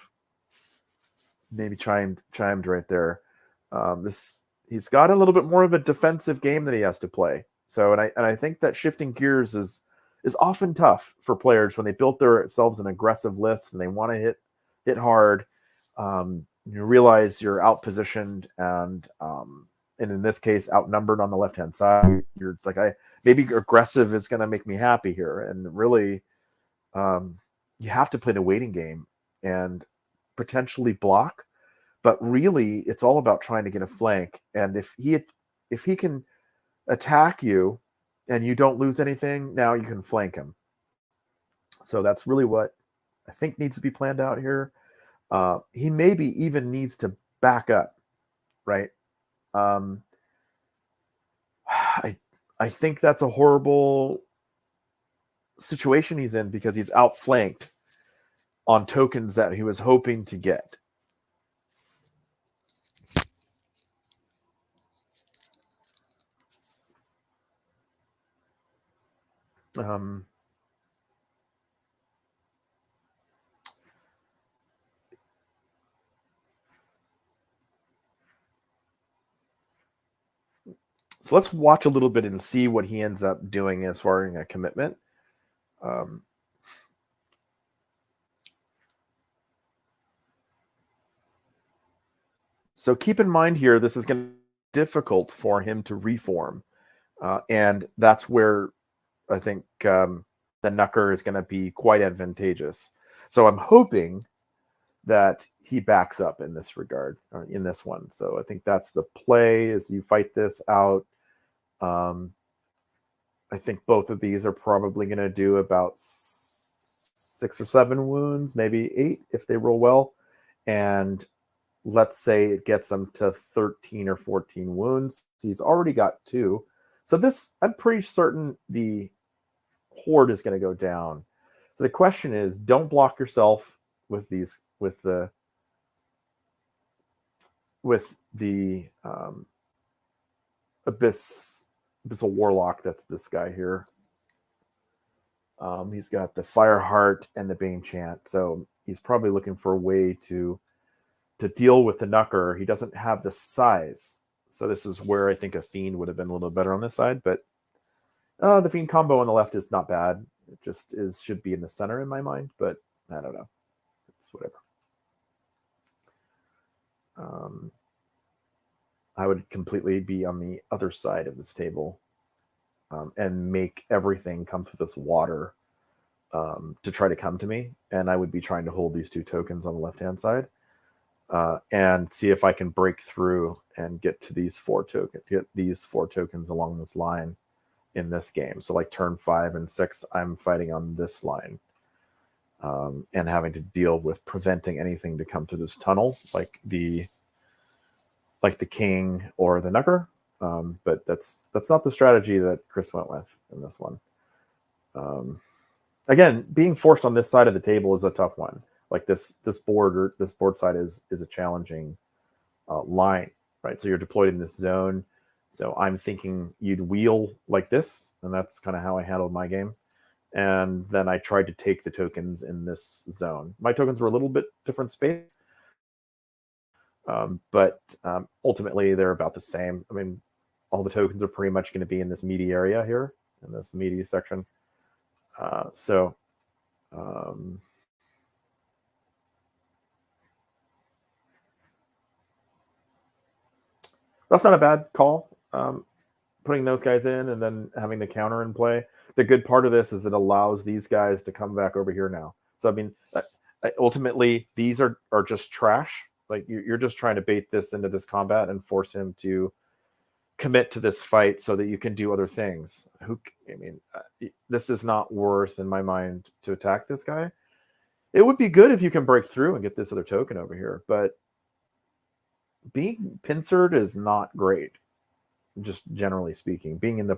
maybe chimed right there. He's got a little bit more of a defensive game that he has to play. So, and I think that shifting gears is often tough for players when they built themselves an aggressive list and they want to hit hard. You realize you're outpositioned and in this case outnumbered on the left-hand side. It's like maybe aggressive is going to make me happy here, and really you have to play the waiting game and potentially block. But really, it's all about trying to get a flank. And if he can attack you and you don't lose anything, now you can flank him. So that's really what I think needs to be planned out here. He maybe even needs to back up, right? I think that's a horrible situation he's in because he's outflanked on tokens that he was hoping to get. So let's watch a little bit and see what he ends up doing as far as a commitment. So keep in mind here, this is going to be difficult for him to reform. And that's where I think the Knucker is going to be quite advantageous. So I'm hoping that he backs up in this regard, in this one. So I think that's the play as you fight this out. I think both of these are probably going to do about 6 or 7 wounds, maybe 8 if they roll well. And let's say it gets him to 13 or 14 wounds. He's already got 2. So this, I'm pretty certain the horde is going to go down. So the question is, don't block yourself with these, with the Abyssal Warlock. That's this guy here. He's got the Fireheart and the Bane Chant. So he's probably looking for a way to deal with the Knucker. He doesn't have the size. So this is where I think a Fiend would have been a little better on this side. But the Fiend combo on the left is not bad. It just should be in the center in my mind. But I don't know. It's whatever. I would completely be on the other side of this table and make everything come through this water to try to come to me. And I would be trying to hold these 2 tokens on the left-hand side and see if I can break through and get to these 4 tokens, along this line in this game. So like turn 5 and 6, I'm fighting on this line, and having to deal with preventing anything to come to this tunnel, like the king or the knucker. But that's not the strategy that Chris went with in this one. Again, being forced on this side of the table is a tough one. Like this board side is a challenging line, right? So you're deployed in this zone. So I'm thinking you'd wheel like this, and that's kind of how I handled my game. And then I tried to take the tokens in this zone. My tokens were a little bit different space, but ultimately they're about the same. I mean, all the tokens are pretty much going to be in this meaty area here, in this meaty section. That's not a bad call, putting those guys in and then having the counter in play. The good part of this is it allows these guys to come back over here now. So, I mean, ultimately, these are just trash. Like, you're just trying to bait this into this combat and force him to commit to this fight so that you can do other things. This is not worth, in my mind, to attack this guy. It would be good if you can break through and get this other token over here, but being pincered is not great, just generally speaking. Being in the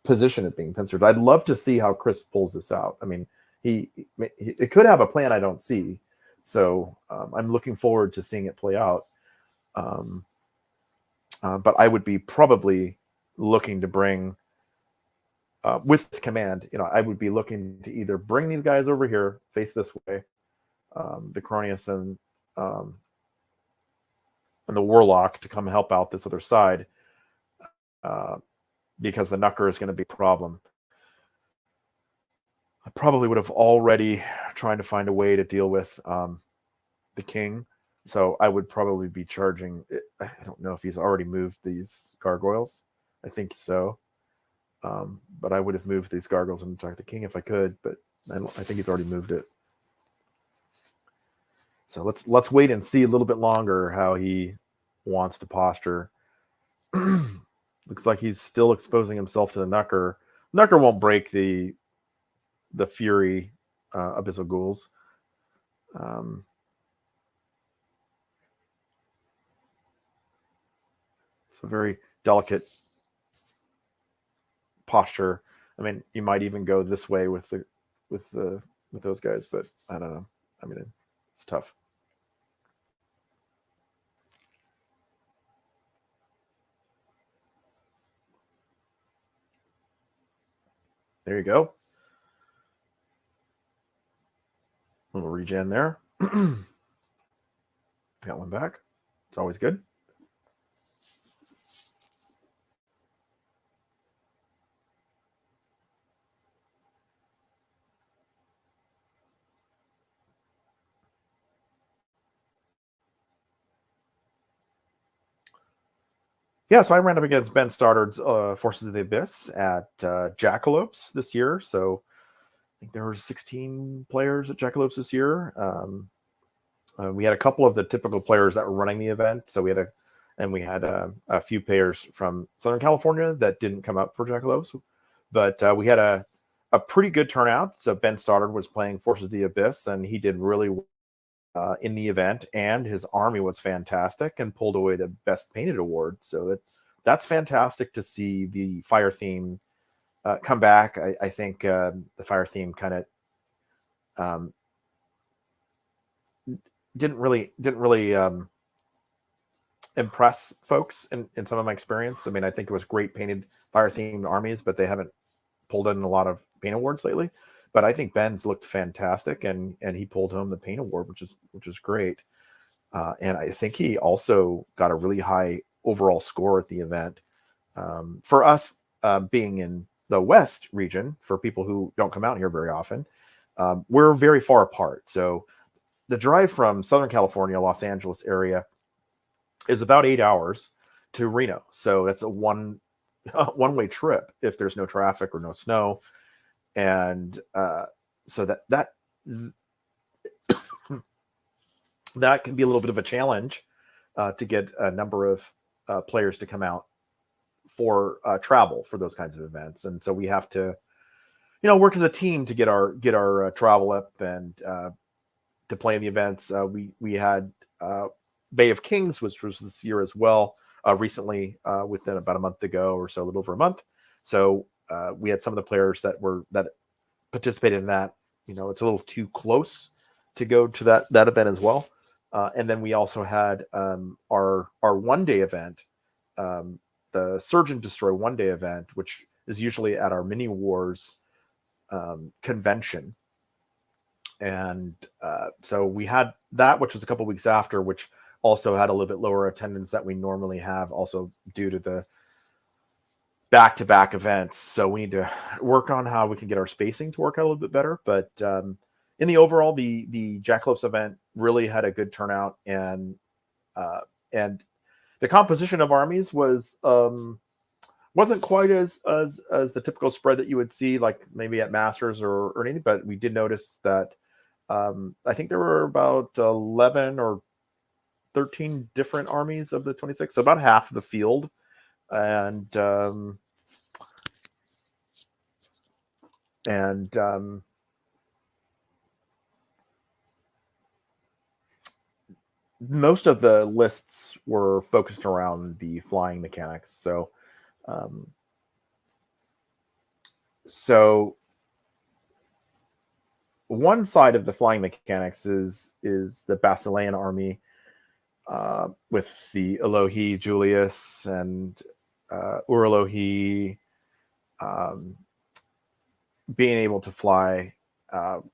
position of being pincered, I'd love to see how Chris pulls this out. I mean, it could have a plan I don't see, so I'm looking forward to seeing it play out. But I would be probably looking to bring, with this command, I would be looking to either bring these guys over here, face this way, the Cronius and the Warlock to come help out this other side, because the Knucker is going to be a problem. I probably would have already trying to find a way to deal with the king. So I would probably be charging. I don't know if he's already moved these gargoyles. I think so. But I would have moved these gargoyles and attacked the king if I could. But I think he's already moved it. So let's wait and see a little bit longer how he wants to posture. Looks like he's still exposing himself to the Knucker. Knucker won't break the Fury Abyssal Ghouls. It's a very delicate posture. I mean, you might even go this way with those guys, but I don't know. I mean, it's tough. There you go. A little regen there. Got one back. It's always good. Yeah, so I ran up against Ben Stoddard's Forces of the Abyss at Jackalopes this year. So I think there were 16 players at Jackalopes this year. We had a couple of the typical players that were running the event. So we had a few players from Southern California that didn't come up for Jackalopes, but we had a pretty good turnout. So Ben Stoddard was playing Forces of the Abyss, and he did really well in the event, and his army was fantastic and pulled away the Best Painted award. So that's fantastic to see the fire theme come back. I think the fire theme kind of didn't really impress folks in some of my experience. I mean, I think it was great painted fire themed armies, but they haven't pulled in a lot of paint awards lately. But I think Ben's looked fantastic, and he pulled home the paint award, which is great. And I think he also got a really high overall score at the event. For us, being in the West region, for people who don't come out here very often, we're very far apart. So the drive from Southern California, Los Angeles area, is about 8 hours to Reno. So that's a one-way trip if there's no traffic or no snow. And so that can be a little bit of a challenge to get a number of players to come out for travel for those kinds of events, and so we have to, work as a team to get our travel up and to play in the events. We had Bay of Kings, which was this year as well, recently, within about a month ago or so, a little over a month. So we had some of the players that participated in that. It's a little too close to go to that event as well. And then we also had our 1-day event, the Surge and Destroy 1-day event, which is usually at our Mini Wars convention. And so we had that, which was a couple weeks after, which also had a little bit lower attendance that we normally have, also due to the back-to-back events. So we need to work on how we can get our spacing to work out a little bit better. But in the overall, the Jackalopes event really had a good turnout, and the composition of armies wasn't quite as the typical spread that you would see, like maybe at Masters or anything. But we did notice that I think there were about 11 or 13 different armies of the 26, so about half of the field. And most of the lists were focused around the flying mechanics. So one side of the flying mechanics is the Basilean army, with the Elohi Julius and Uralohi, being able to fly.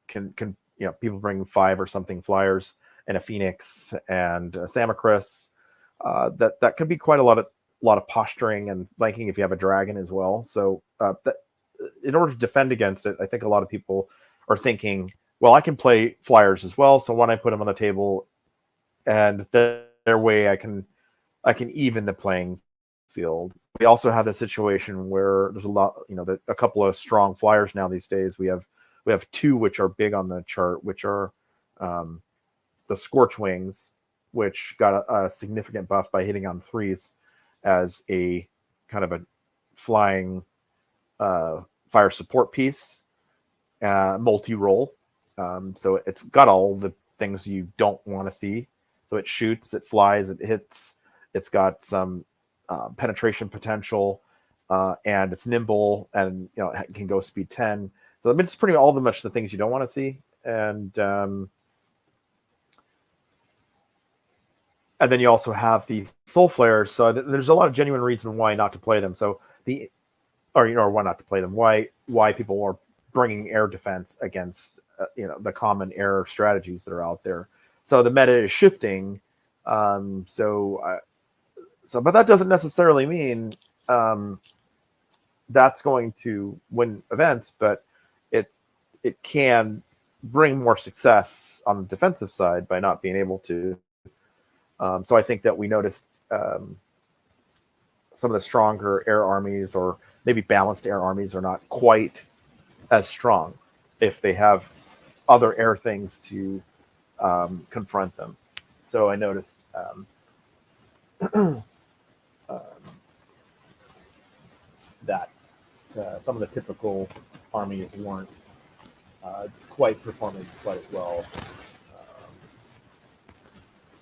Can people bring 5 or something flyers and a Phoenix and a Samacris? That could be quite a lot of posturing and flanking if you have a dragon as well. So that, in order to defend against it, I think a lot of people are thinking, well, I can play flyers as well, so why don't I put them on the table, and their way I can even the playing field. We also have the situation where there's a couple of strong flyers now these days. We have 2 which are big on the chart, which are the Scorch Wings, which got a significant buff by hitting on 3s as a kind of a flying fire support piece, multi-role. So it's got all the things you don't want to see. So it shoots, it flies, it hits. It's got some penetration potential, and it's nimble, and it can go speed 10. So it's pretty much the things you don't want to see. And then you also have the Soul Flares. So there's a lot of genuine reason why not to play them. So or why not to play them? Why people are bringing air defense against the common air strategies that are out there. So the meta is shifting. But that doesn't necessarily mean that's going to win events, but it can bring more success on the defensive side by not being able to. So I think that we noticed some of the stronger air armies, or maybe balanced air armies, are not quite as strong if they have other air things to confront them. So I noticed that some of the typical armies weren't quite performing quite as well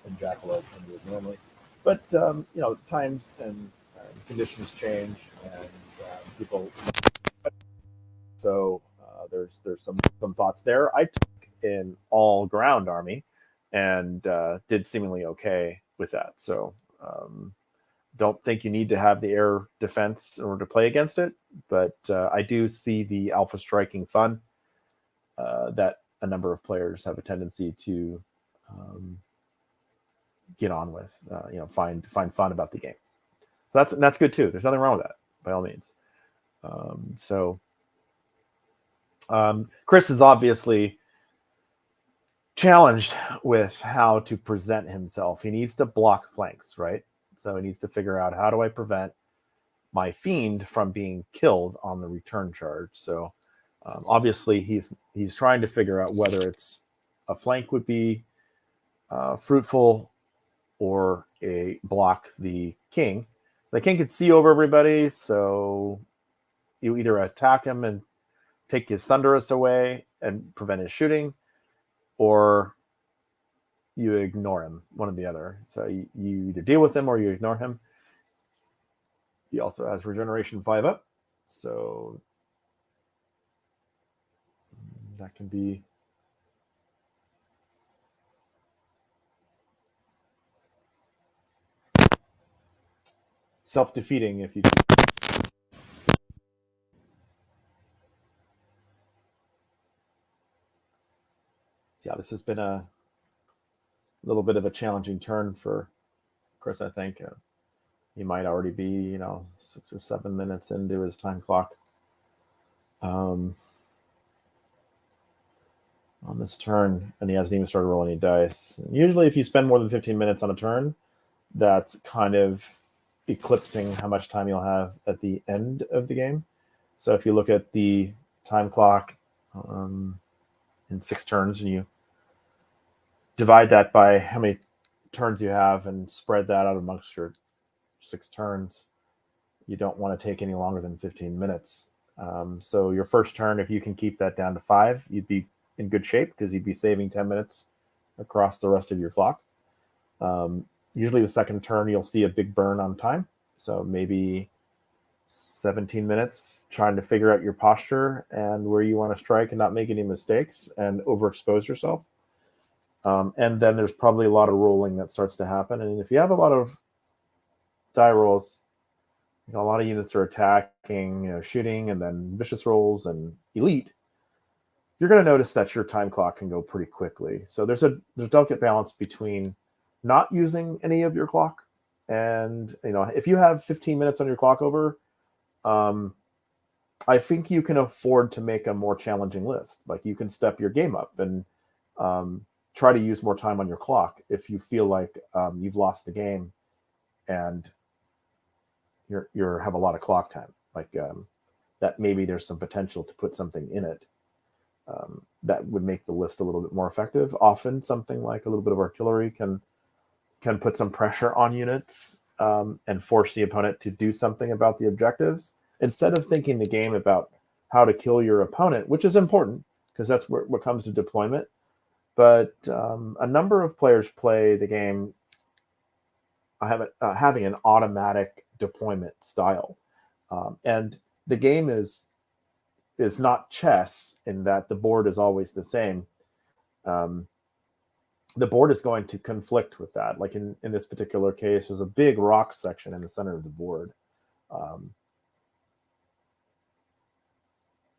in Jackalope than we would normally. But times and conditions change, and people. So there's some thoughts there. I took an all ground army and did seemingly okay with that. So don't think you need to have the air defense in order to play against it, but I do see the alpha striking fun that a number of players have a tendency to get on with. Find fun about the game. That's good too. There's nothing wrong with that, by all means. Chris is obviously challenged with how to present himself. He needs to block flanks, right? So he needs to figure out, how do I prevent my fiend from being killed on the return charge? So obviously he's trying to figure out whether it's a flank would be fruitful, or a block the king, The king could see over everybody, so you either attack him and take his thunderous away and prevent his shooting, or you ignore him, one or the other. So you either deal with him or you ignore him. He also has regeneration 5 up, so that can be self-defeating if you. Yeah, this has been a little bit of a challenging turn for Chris, I think. He might already be, 6 or 7 minutes into his time clock. On this turn, and he hasn't even started rolling any dice. Usually, if you spend more than 15 minutes on a turn, that's kind of eclipsing how much time you'll have at the end of the game. So if you look at the time clock in 6 turns, and you divide that by how many turns you have and spread that out amongst your 6 turns, you don't want to take any longer than 15 minutes. So your first turn, if you can keep that down to 5, you'd be in good shape because you'd be saving 10 minutes across the rest of your clock. Usually the second turn, you'll see a big burn on time. So maybe 17 minutes trying to figure out your posture and where you want to strike and not make any mistakes and overexpose yourself. And then there's probably a lot of rolling that starts to happen. And if you have a lot of die rolls, a lot of units are attacking, shooting, and then vicious rolls and elite, you're going to notice that your time clock can go pretty quickly. So there's a delicate balance between not using any of your clock. And, if you have 15 minutes on your clock over, I think you can afford to make a more challenging list. Like you can step your game up and try to use more time on your clock if you feel like you've lost the game and you have a lot of clock time. Like that maybe there's some potential to put something in it that would make the list a little bit more effective. Often something like a little bit of artillery can put some pressure on units and force the opponent to do something about the objectives instead of thinking the game about how to kill your opponent, which is important because that's what comes to deployment. But a number of players play the game having an automatic deployment style, and the game is not chess in that the board is always the same. The board is going to conflict with that. Like in this particular case, there's a big rock section in the center of the board.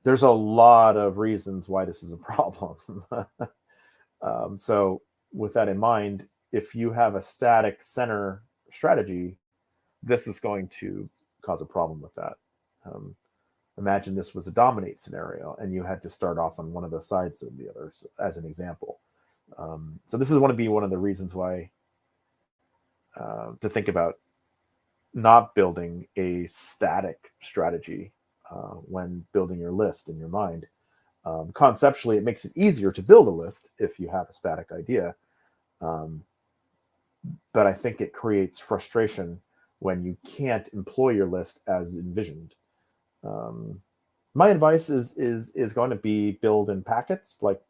There's a lot of reasons why this is a problem. So with that in mind, if you have a static center strategy, this is going to cause a problem with that. Imagine this was a dominate scenario and you had to start off on one of the sides of the others as an example. So this is going to be one of the reasons why to think about not building a static strategy when building your list in your mind. Conceptually, it makes it easier to build a list if you have a static idea. But I think it creates frustration when you can't employ your list as envisioned. My advice is going to be build in packets, like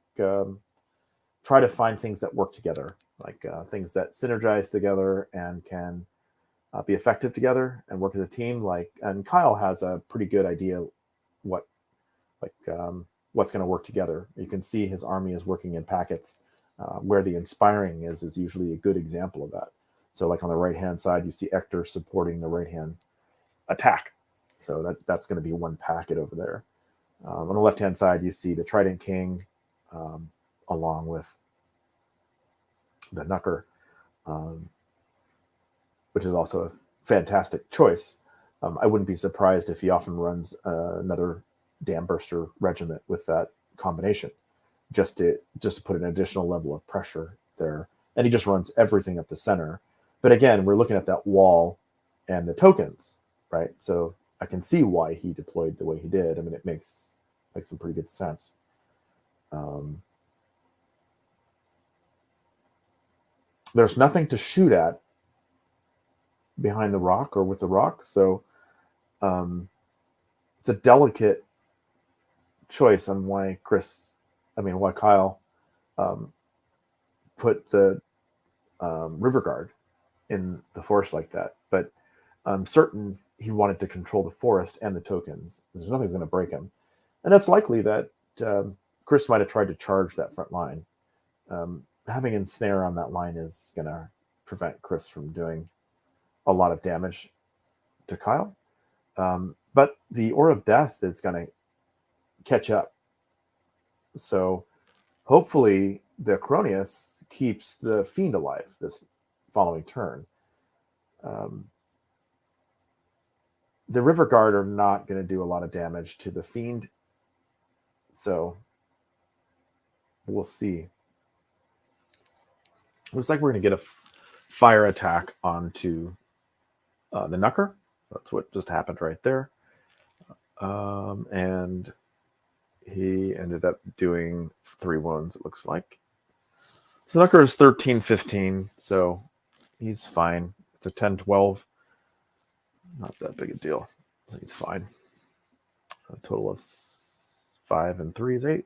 try to find things that work together, like things that synergize together and can be effective together and work as a team. And Kyle has a pretty good idea what's going to work together. You can see his army is working in packets. Where the inspiring is usually a good example of that. So like on the right-hand side, you see Ector supporting the right-hand attack. So that's going to be one packet over there. On the left-hand side, you see the Trident King along with the Knucker, which is also a fantastic choice. I wouldn't be surprised if he often runs another Dam Burster regiment with that combination, just to put an additional level of pressure there. And he just runs everything up the center. But again, we're looking at that wall and the tokens, right? So I can see why he deployed the way he did. I mean, it makes some pretty good sense. There's nothing to shoot at behind the rock or with the rock. So it's a delicate choice on why Kyle put the river guard in the forest like that. But I'm certain he wanted to control the forest and the tokens. There's nothing's going to break him. And that's likely that Chris might have tried to charge that front line. Having ensnare on that line is going to prevent Chris from doing a lot of damage to Kyle. But the Ore of Death is going to catch up. So hopefully the Cronius keeps the Fiend alive this following turn. The River Guard are not going to do a lot of damage to the Fiend. So we'll see. Looks like we're going to get a fire attack onto the Knucker. That's what just happened right there. And he ended up doing 3 wounds, it looks like. So Knucker is 13-15, so he's fine. It's a 10-12. Not that big a deal. He's fine. A total of 5 and 3 is 8.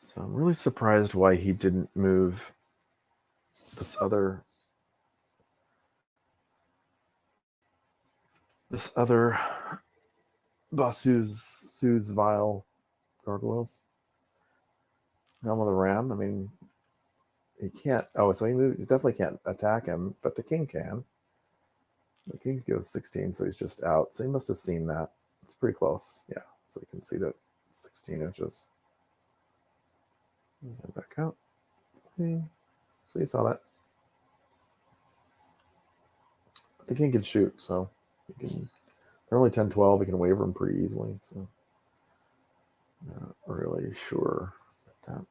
So I'm really surprised why he didn't move this other Basu's Vile Gargoyles. Helm of the Ram. I mean, he can't. Oh, so he definitely can't attack him, but the king can. The king goes 16, so he's just out. So he must have seen that. It's pretty close. Yeah, so you can see that 16 inches. Back out. Okay. So you saw that. The king can shoot, so he can. They're only 10-12. He can waver them pretty easily. So not really sure about that.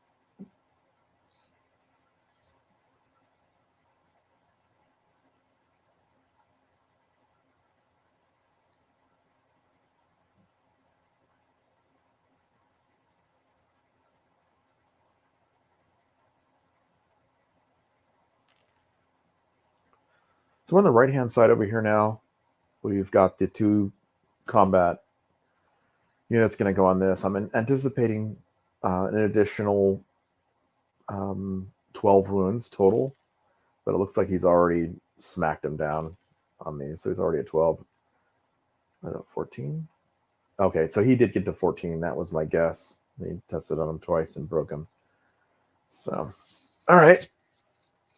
So on the right-hand side over here now, we've got the 2 combat units going to go on this. I'm anticipating an additional 12 wounds total, but it looks like he's already smacked him down on these. So he's already at 12. 14? Okay, so he did get to 14. That was my guess. They tested on him twice and broke him. So, all right.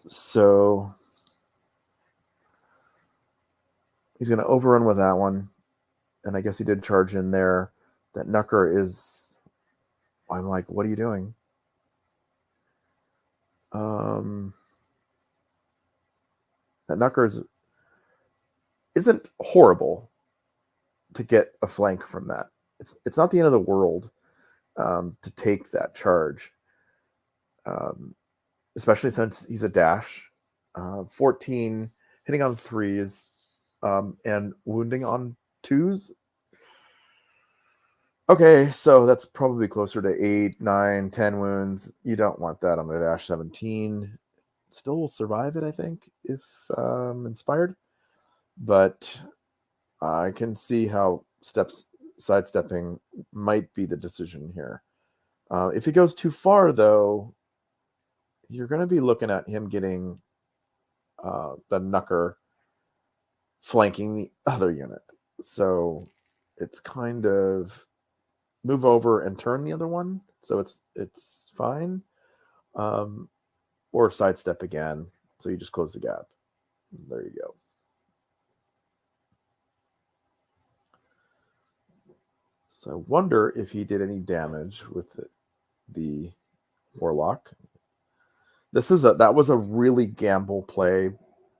So he's going to overrun with that one. And I guess he did charge in there. That Knucker is... I'm like, what are you doing? That Knucker isn't horrible to get a flank from that. It's not the end of the world to take that charge. Especially since he's a dash. 14, hitting on 3s, and wounding on 2s. Okay, so that's probably closer to 8, 9, 10 wounds. You don't want that on the dash 17. Still will survive it, I think, if inspired. But I can see how sidestepping might be the decision here. If he goes too far, though, you're going to be looking at him getting the Knucker flanking the other unit. So it's kind of move over and turn the other one. So it's fine. Or sidestep again. So you just close the gap. There you go. So I wonder if he did any damage with the Warlock. That was a really gamble play,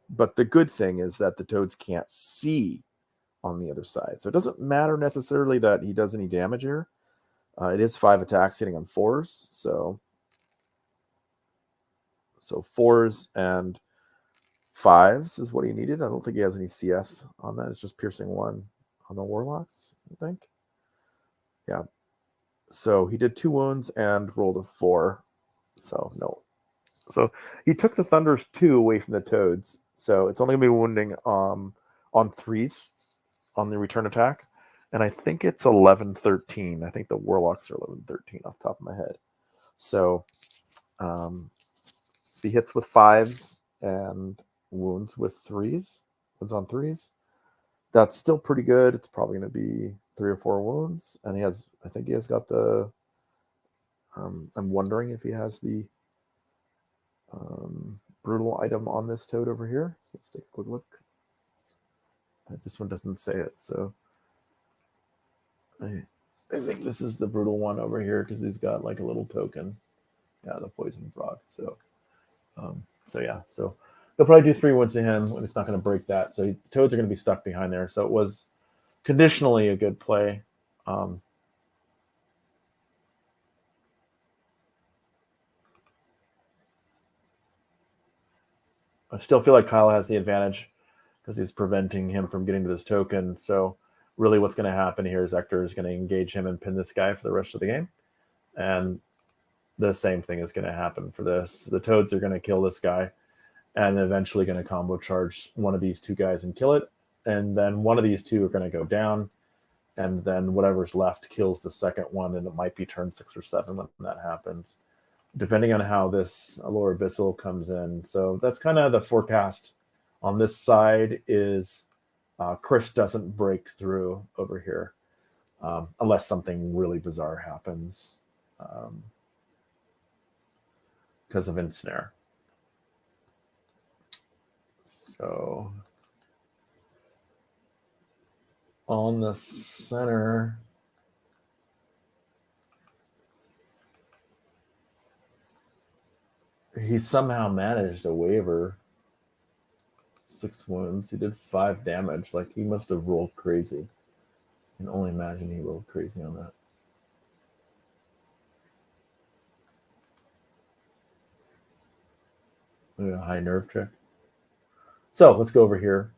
but the good thing is that the Toads can't see on the other side. So it doesn't matter necessarily that he does any damage here. It is 5 attacks hitting on 4s. So 4s and 5s is what he needed. I don't think he has any CS on that. It's just piercing 1 on the Warlocks, I think. Yeah. So he did 2 wounds and rolled a 4. So no So he took the Thunders 2 away from the Toads. So it's only going to be wounding on 3s on the return attack. And I think it's 11-13. I think the Warlocks are 11-13 off the top of my head. So if he hits with 5s and wounds with 3s, wounds on 3s, that's still pretty good. It's probably going to be 3 or 4 wounds. And he has, I think he has got the, I'm wondering if he has the brutal item on this Toad over here. So let's take a quick look. This one doesn't say it, so I think this is the brutal one over here because he's got like a little token. Yeah, the poison frog. So yeah, so he'll probably do 3 wounds to him, and it's not going to break that. So the Toads are going to be stuck behind there. So it was conditionally a good play. I still feel like Kyle has the advantage because he's preventing him from getting to this token. So really what's going to happen here is Ector is going to engage him and pin this guy for the rest of the game. And the same thing is going to happen for this. The Toads are going to kill this guy and eventually going to combo charge one of these 2 guys and kill it. And then one of these 2 are going to go down. And then whatever's left kills the second one. And it might be turn 6 or 7 when that happens, depending on how this Allure Abyssal comes in. So that's kind of the forecast on this side is Chris doesn't break through over here unless something really bizarre happens because of Ensnare. So on the center, he somehow managed a waiver. 6 wounds. He did 5 damage. Like, he must have rolled crazy. I can only imagine he rolled crazy on that. Maybe a high nerve check. So let's go over here.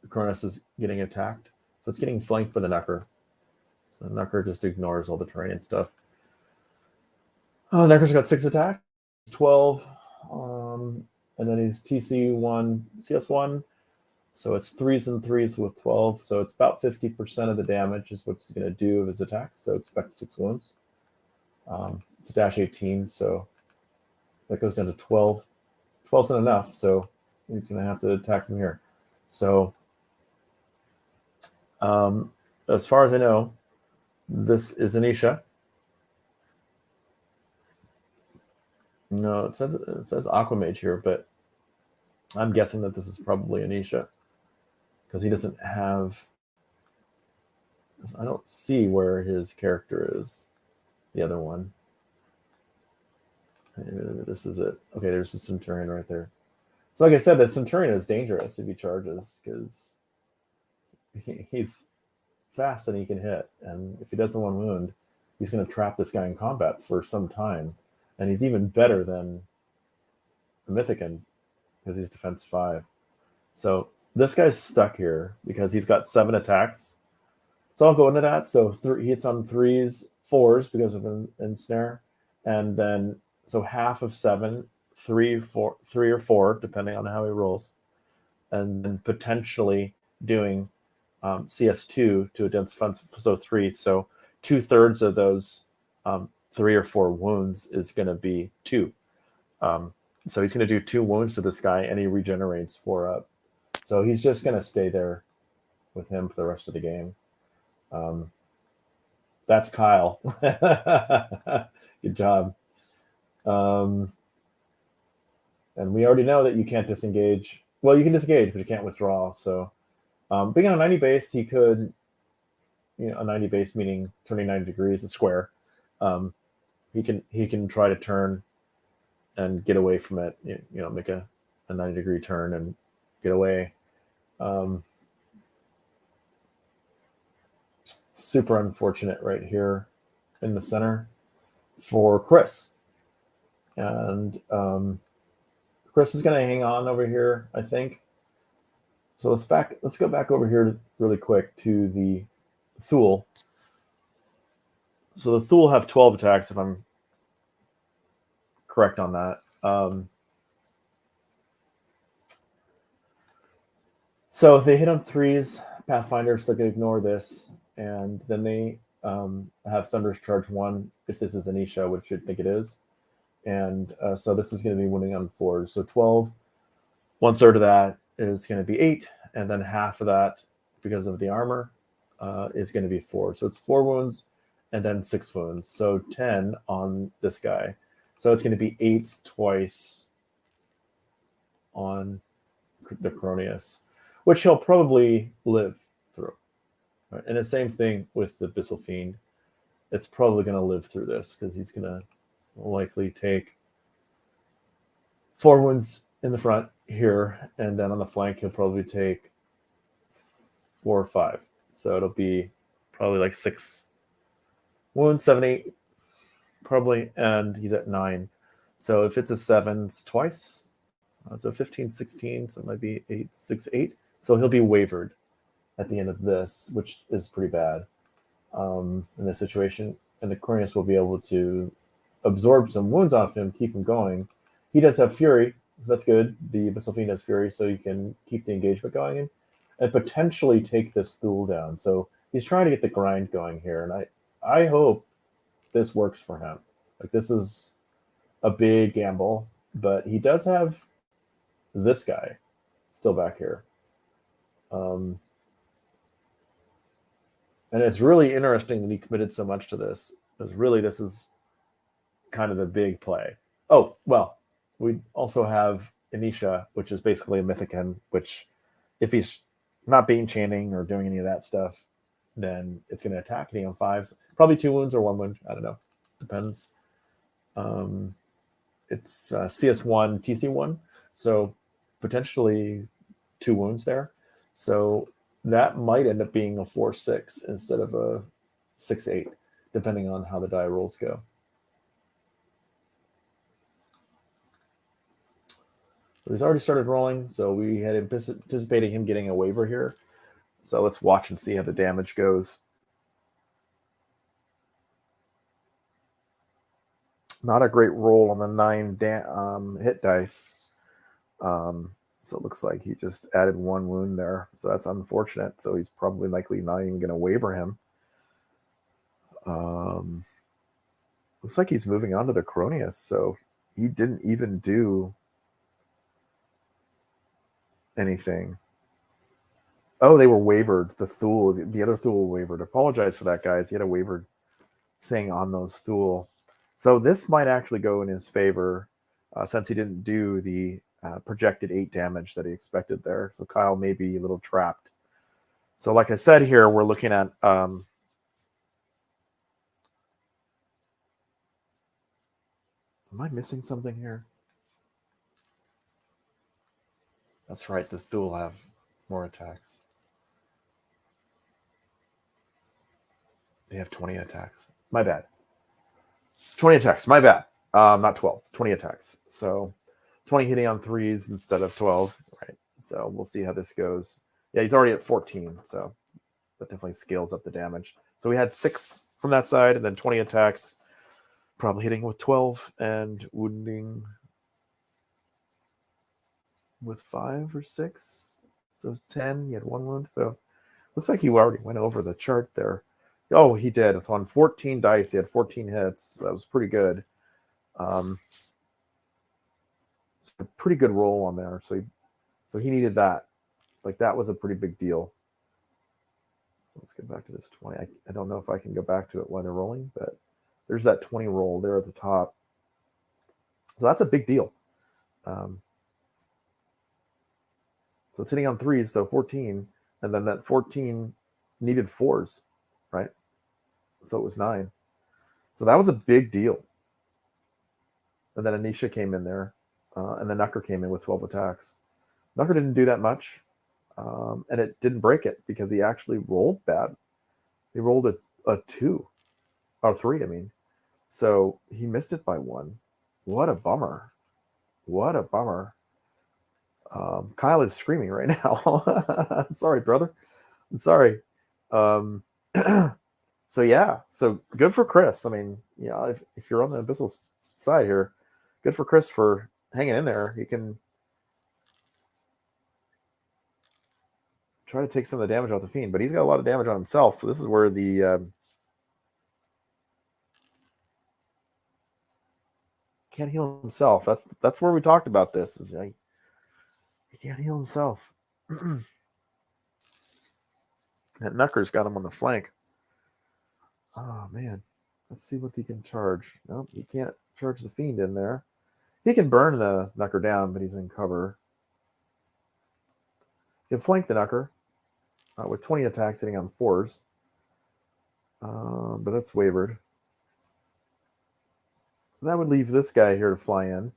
Cronus is getting attacked. So it's getting flanked by the Knucker. So the Knucker just ignores all the terrain and stuff. Knucker's got 6 attack, 12. And then he's TC1, CS1. So it's 3s and 3s with 12. So it's about 50% of the damage is what he's going to do of his attack. So expect 6 wounds. It's a dash 18. So that goes down to 12. 12's not enough. So he's going to have to attack from here. So as far as I know, this is Anisha. No, it says Aquamage here, but I'm guessing that this is probably Anisha because he doesn't have. I don't see where his character is. The other one. This is it. Okay, there's the Centurion right there. So, like I said, the Centurion is dangerous if he charges because he's fast and he can hit, and if he doesn't one wound, he's going to trap this guy in combat for some time. And he's even better than the Mythican because he's defense 5. So this guy's stuck here because he's got 7 attacks. So I'll go into that. So he hits on 3s, 4s because of an ensnare. And then, so half of 7, 3 or 4, depending on how he rolls. And then potentially doing CS2 to a dense defense, so 3. So 2/3 of those 3 or 4 wounds is going to be 2. So he's going to do 2 wounds to this guy, and he regenerates 4 up. So he's just going to stay there with him for the rest of the game. That's Kyle. Good job. And we already know that you can't disengage. Well, you can disengage, but you can't withdraw. So being on a 90 base, he could, a 90 base meaning turning 90 degrees, a square. He can try to turn and get away from it, make a 90-degree turn and get away. Super unfortunate right here in the center for Chris. And Chris is going to hang on over here, I think. So let's go back over here really quick to the Thule. So the Thule have 12 attacks, if I'm correct on that. So if they hit on threes, Pathfinders, they're going to ignore this, and then they have Thunderous Charge 1 if this is Anisha, which I think it is. And so this is going to be winning on 4s. So 12, 1/3 of that is going to be 8, and then half of that, because of the armor, is going to be 4. So it's 4 wounds and then 6 wounds. So 10 on this guy. So it's going to be 8s twice on the Cronius, which he'll probably live through. Right? And the same thing with the Abyssal Fiend. It's probably going to live through this because he's going to likely take 4 wounds in the front here, and then on the flank he'll probably take 4 or 5. So it'll be probably like 6 wounds, 7, 8 probably, and he's at 9. So if it's a 7s twice, so 15, 16, so it might be 8, 6, 8. So he'll be wavered at the end of this, which is pretty bad in this situation. And the Cronius will be able to absorb some wounds off him, keep him going. He does have Fury, so that's good. The Abyssal Fiend has Fury, so you can keep the engagement going and potentially take this Thule down. So he's trying to get the grind going here, and I hope this works for him. Like, this is a big gamble, but he does have this guy still back here. And it's really interesting that he committed so much to this, because really this is kind of the big play. Oh, well, we also have Anisha, which is basically a Mythicon, which if he's not being chanting or doing any of that stuff, then it's going to attack hitting on 5s. Probably 2 wounds or 1 wound. I don't know. Depends. It's CS1, TC1. So potentially 2 wounds there. So that might end up being a 4-6 instead of a 6-8, depending on how the die rolls go. So he's already started rolling, so we had anticipated him getting a waiver here. So let's watch and see how the damage goes. Not a great roll on the 9 hit dice. So it looks like he just added 1 wound there. So that's unfortunate. So he's probably likely not even going to waiver him. Looks like he's moving on to the Cronius. So he didn't even do anything. Oh, they were wavered. The Thule, the other Thule wavered. Apologize for that, guys. He had a wavered thing on those Thule. So this might actually go in his favor since he didn't do the projected 8 damage that he expected there. So Kyle may be a little trapped. So like I said here, we're looking at am I missing something here? That's right, the Thule have more attacks. They have 20 attacks. My bad. 20 attacks, my bad. Not 12, 20 attacks. So 20 hitting on 3s instead of 12, right? So we'll see how this goes. Yeah, he's already at 14, so that definitely scales up the damage. So we had 6 from that side, and then 20 attacks, probably hitting with 12 and wounding with 5 or 6. So 10, he had 1 wound. So looks like you already went over the chart there. Oh, he did. It's on 14 dice. He had 14 hits. That was pretty good. A pretty good roll on there. So he needed that. Like, that was a pretty big deal. Let's get back to this 20. I don't know if I can go back to it while they're rolling, but there's that 20 roll there at the top. So that's a big deal. So it's hitting on 3s, so 14, and then that 14 needed 4s, right? So it was 9. So that was a big deal. And then Anisha came in there, and then Nucker came in with 12 attacks. Nucker didn't do that much, and it didn't break it because he actually rolled bad. He rolled a 2, or 3, I mean. So he missed it by 1. What a bummer. What a bummer. Kyle is screaming right now. I'm sorry, brother. I'm sorry. So yeah, so good for Chris. I mean, yeah, if you're on the Abyssal side here, good for Chris for hanging in there. He can try to take some of the damage off the Fiend, but he's got a lot of damage on himself. So this is where the can't heal himself. That's where we talked about this. Is he can't heal himself. That Knucker's got him on the flank. Oh man, let's see what he can charge. Nope, he can't charge the Fiend in there. He can burn the Knucker down, but he's in cover. He can flank the Knucker with 20 attacks hitting on 4s. But that's wavered. So that would leave this guy here to fly in.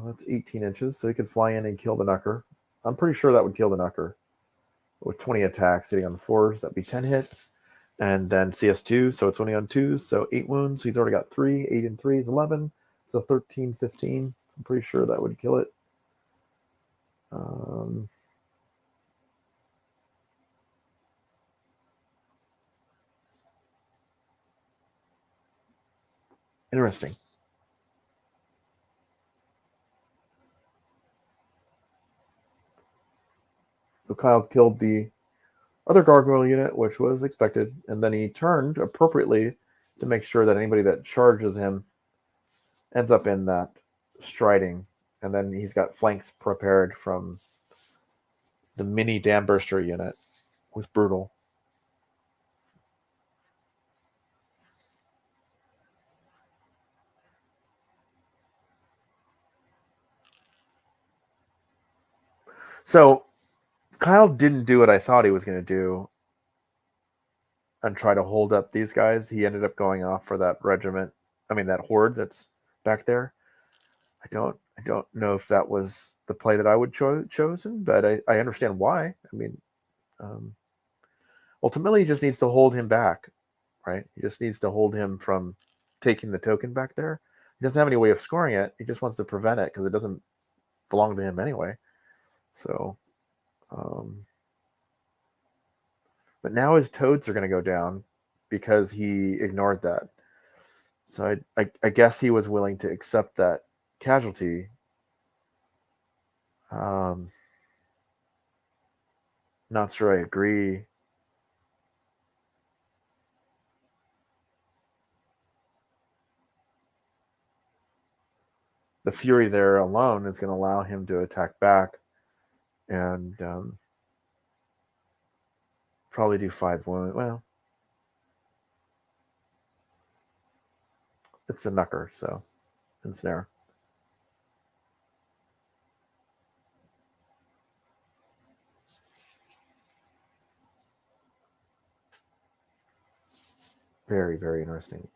That's 18 inches, so he could fly in and kill the Knucker. I'm pretty sure that would kill the Knucker. With 20 attacks hitting on 4s, that'd be 10 hits. And then CS2, so it's only on 2s, so 8 wounds. He's already got 3. 8 and 3 is 11. It's a 13, 15. So I'm pretty sure that would kill it. Interesting. So Kyle killed the other gargoyle unit, which was expected, and then he turned appropriately to make sure that anybody that charges him ends up in that striding, and then he's got flanks prepared from the mini Damburster unit with Brutal. So Kyle didn't do what I thought he was going to do and try to hold up these guys. He ended up going off for that regiment. I mean, that horde that's back there. I don't know if that was the play that I would chosen, but I understand why. I mean, ultimately, he just needs to hold him back, right? He just needs to hold him from taking the token back there. He doesn't have any way of scoring it. He just wants to prevent it because it doesn't belong to him anyway. So, but now his toads are going to go down because he ignored that. So I guess he was willing to accept that casualty. Not sure I agree. The Fury there alone is going to allow him to attack back and probably do 5 wounds. Well, it's a Knucker, so ensnare. Very, very interesting.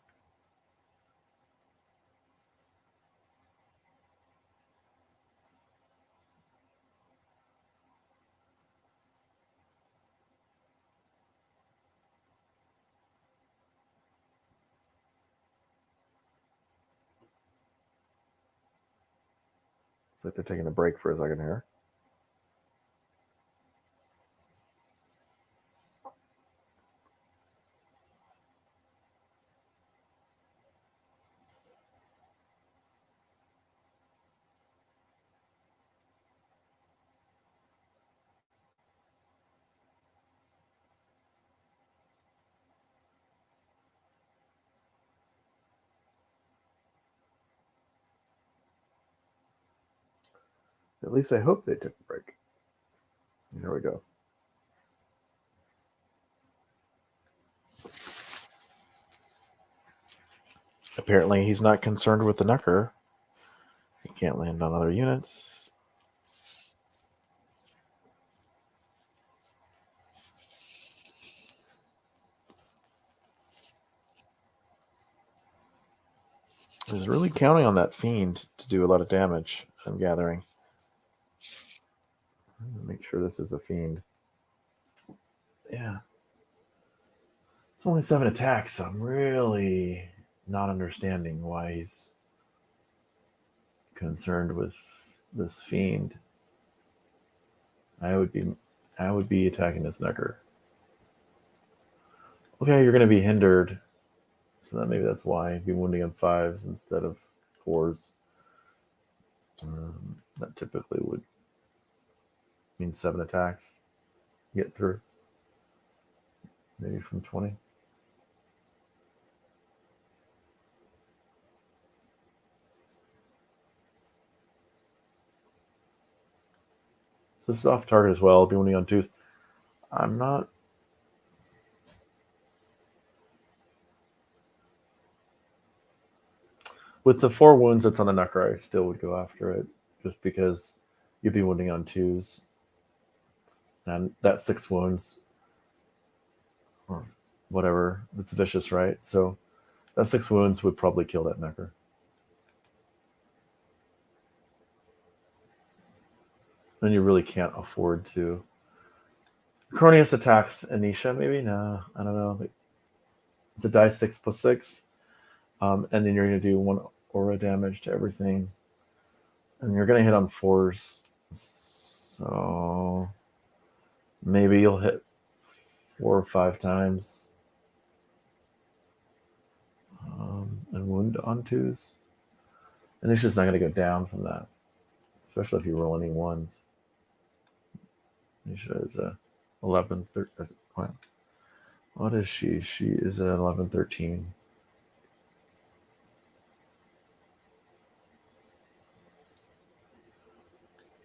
It's like they're taking a break for a second here. At least I hope they took a break. Here we go. Apparently, he's not concerned with the Knucker. He can't land on other units. He's really counting on that Fiend to do a lot of damage, I'm gathering. Make sure this is a Fiend. Yeah. It's only 7 attacks, so I'm really not understanding why he's concerned with this Fiend. I would be attacking this Knucker. Okay, you're going to be hindered. So maybe that's why. Be wounding on 5s instead of 4s. That typically would mean 7 attacks. Get through. Maybe from 20. So this is off target as well. Be winning on 2s. I'm not. With the 4 wounds that's on the knucker, I still would go after it, just because you'd be wounding on 2s. And that 6 wounds, or whatever, it's vicious, right? So that 6 wounds would probably kill that knucker. And you really can't afford to. Cronius attacks Anisha, maybe? No, I don't know. It's a die 6 plus 6. And then you're going to do 1 aura damage to everything. And you're going to hit on 4s. So maybe you'll hit 4 or 5 times. And wound on 2s. And it's just not going to go down from that. Especially if you roll any 1s. Anisha is a 11, 13. What is she? She is an 11, 13.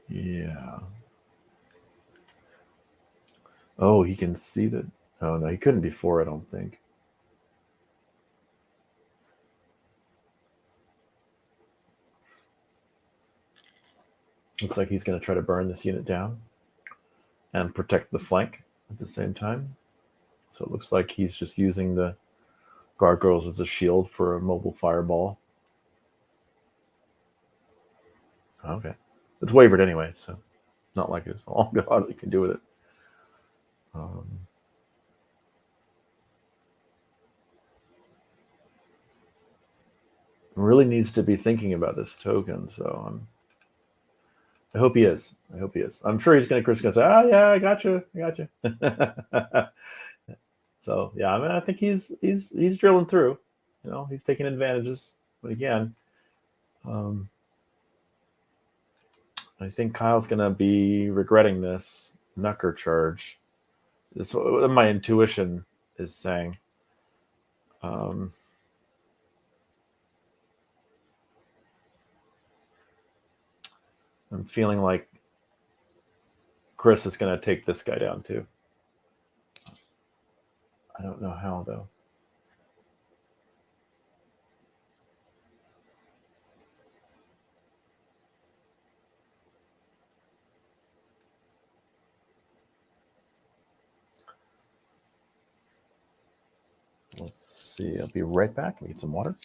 Yeah. Oh, he can see that. Oh, no, he couldn't be 4, I don't think. Looks like he's going to try to burn this unit down and protect the flank at the same time. So it looks like he's just using the gargoyles as a shield for a mobile fireball. Okay. It's wavered anyway, so not like it's all God he can do with it. Really needs to be thinking about this token, so I hope he is. I hope he is. I'm sure he's going to say, "Oh yeah, I got you. So yeah, I mean, I think he's drilling through. You know, he's taking advantages when he can. I think Kyle's going to be regretting this knucker charge. That's what my intuition is saying. I'm feeling like Chris is going to take this guy down too. I don't know how though. Let's see. I'll be right back. Let me get some water.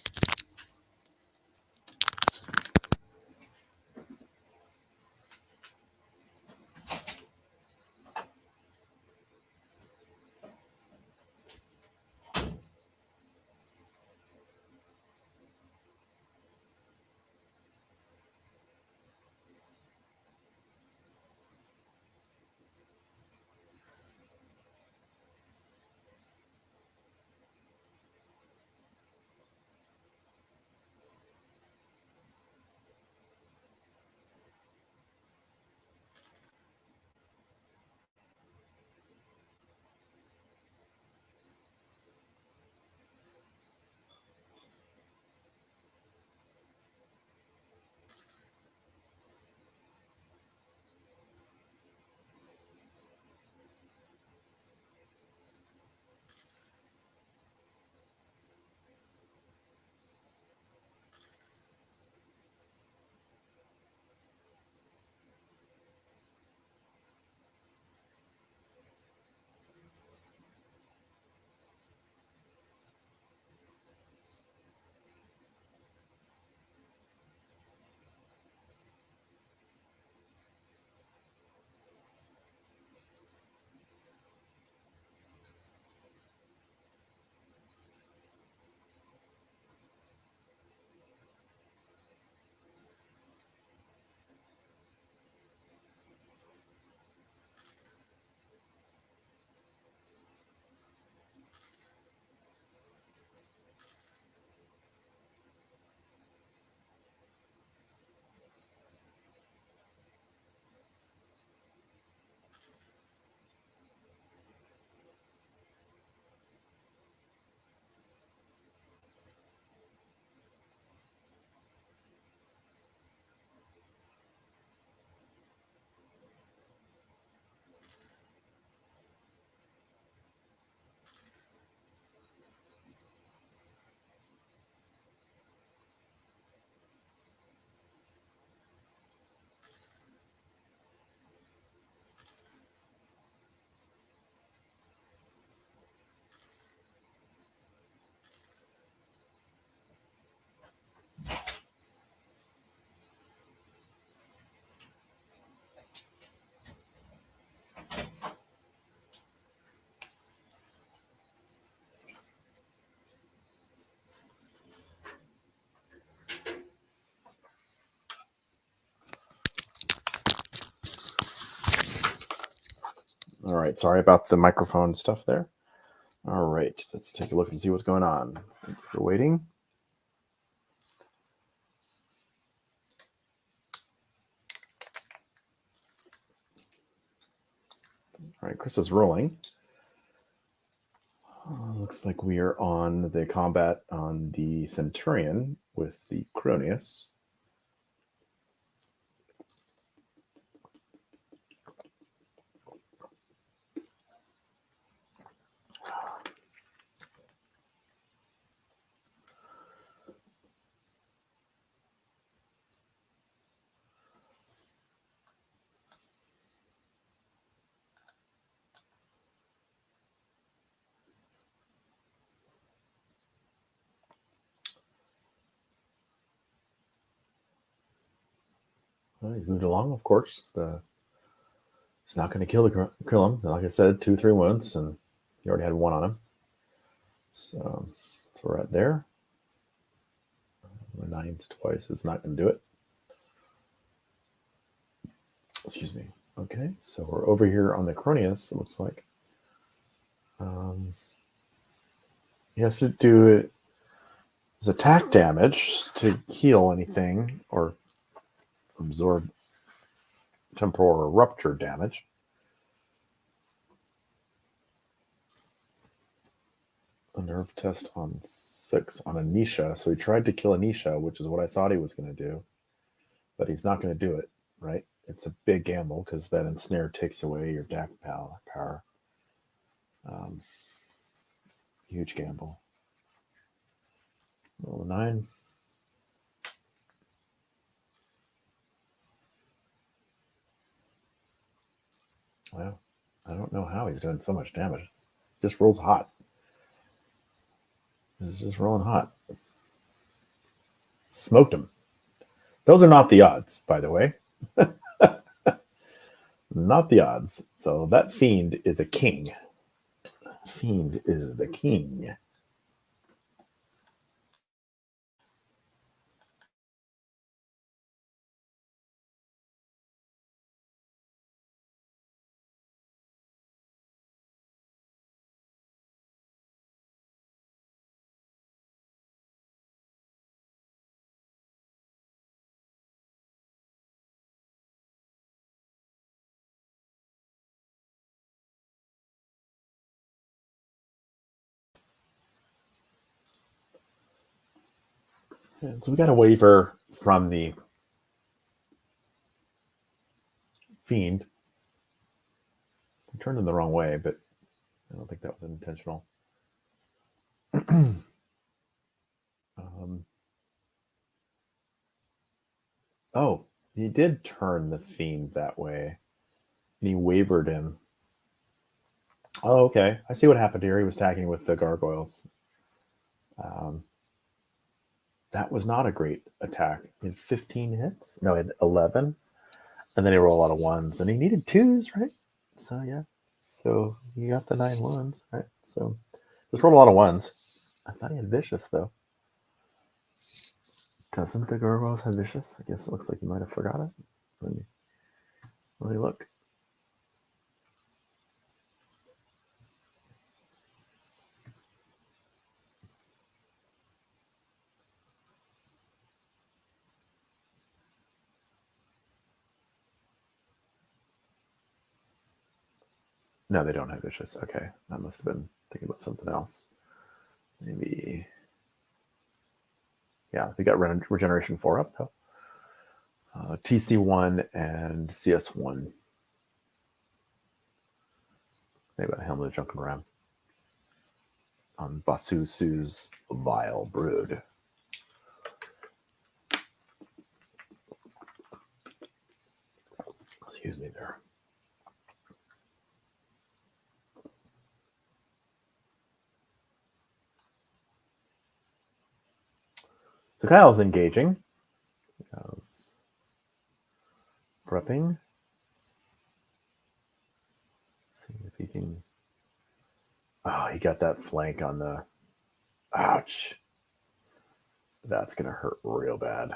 All right, sorry about the microphone stuff there. All right, let's take a look and see what's going on. Thank you for waiting. All right, Chris is rolling. Looks like we are on the combat on the Centurion with the Cronius. Well, he's moved along, of course. He's not going to kill him. Like I said, 2-3 wounds, and he already had one on him. So we're right there. The 9s twice is not going to do it. Excuse me. Okay, so we're over here on the Cronius, it looks like. He has to do his attack damage to heal anything or absorb temporal or rupture damage. A nerve test on 6 on Anisha. So he tried to kill Anisha, which is what I thought he was going to do. But he's not going to do it, right? It's a big gamble because that ensnare takes away your DAC power. Huge gamble. Roll a 9. Well, I don't know how he's doing so much damage. Just rolls hot. This is just rolling hot. Smoked him. Those are not the odds, by the way. Not the odds. So that fiend is a king. Fiend is the king. And so we got a waiver from the fiend. I turned him the wrong way, but I don't think that was intentional. Oh, he did turn the fiend that way. And he wavered him. Oh, okay. I see what happened here. He was attacking with the gargoyles. That was not a great attack. He had 15 hits. No, he had 11. And then he rolled a lot of 1s. And he needed 2s, right? So, yeah. So he got the 9 wounds, right? So just rolled a lot of 1s. I thought he had vicious, though. Doesn't the gargoyles have vicious? I guess it looks like you might have forgot it. Let me look. No, they don't have vicious. Okay, I must have been thinking about something else. Maybe, yeah, they got regeneration 4 up though. TC1 and CS1. Maybe a Helm of the Drunken Ram on Basusu's Vile Brood. Excuse me there. So Kyle's engaging. Kyle's prepping. See if he can. Oh, he got that flank on the. Ouch. That's going to hurt real bad.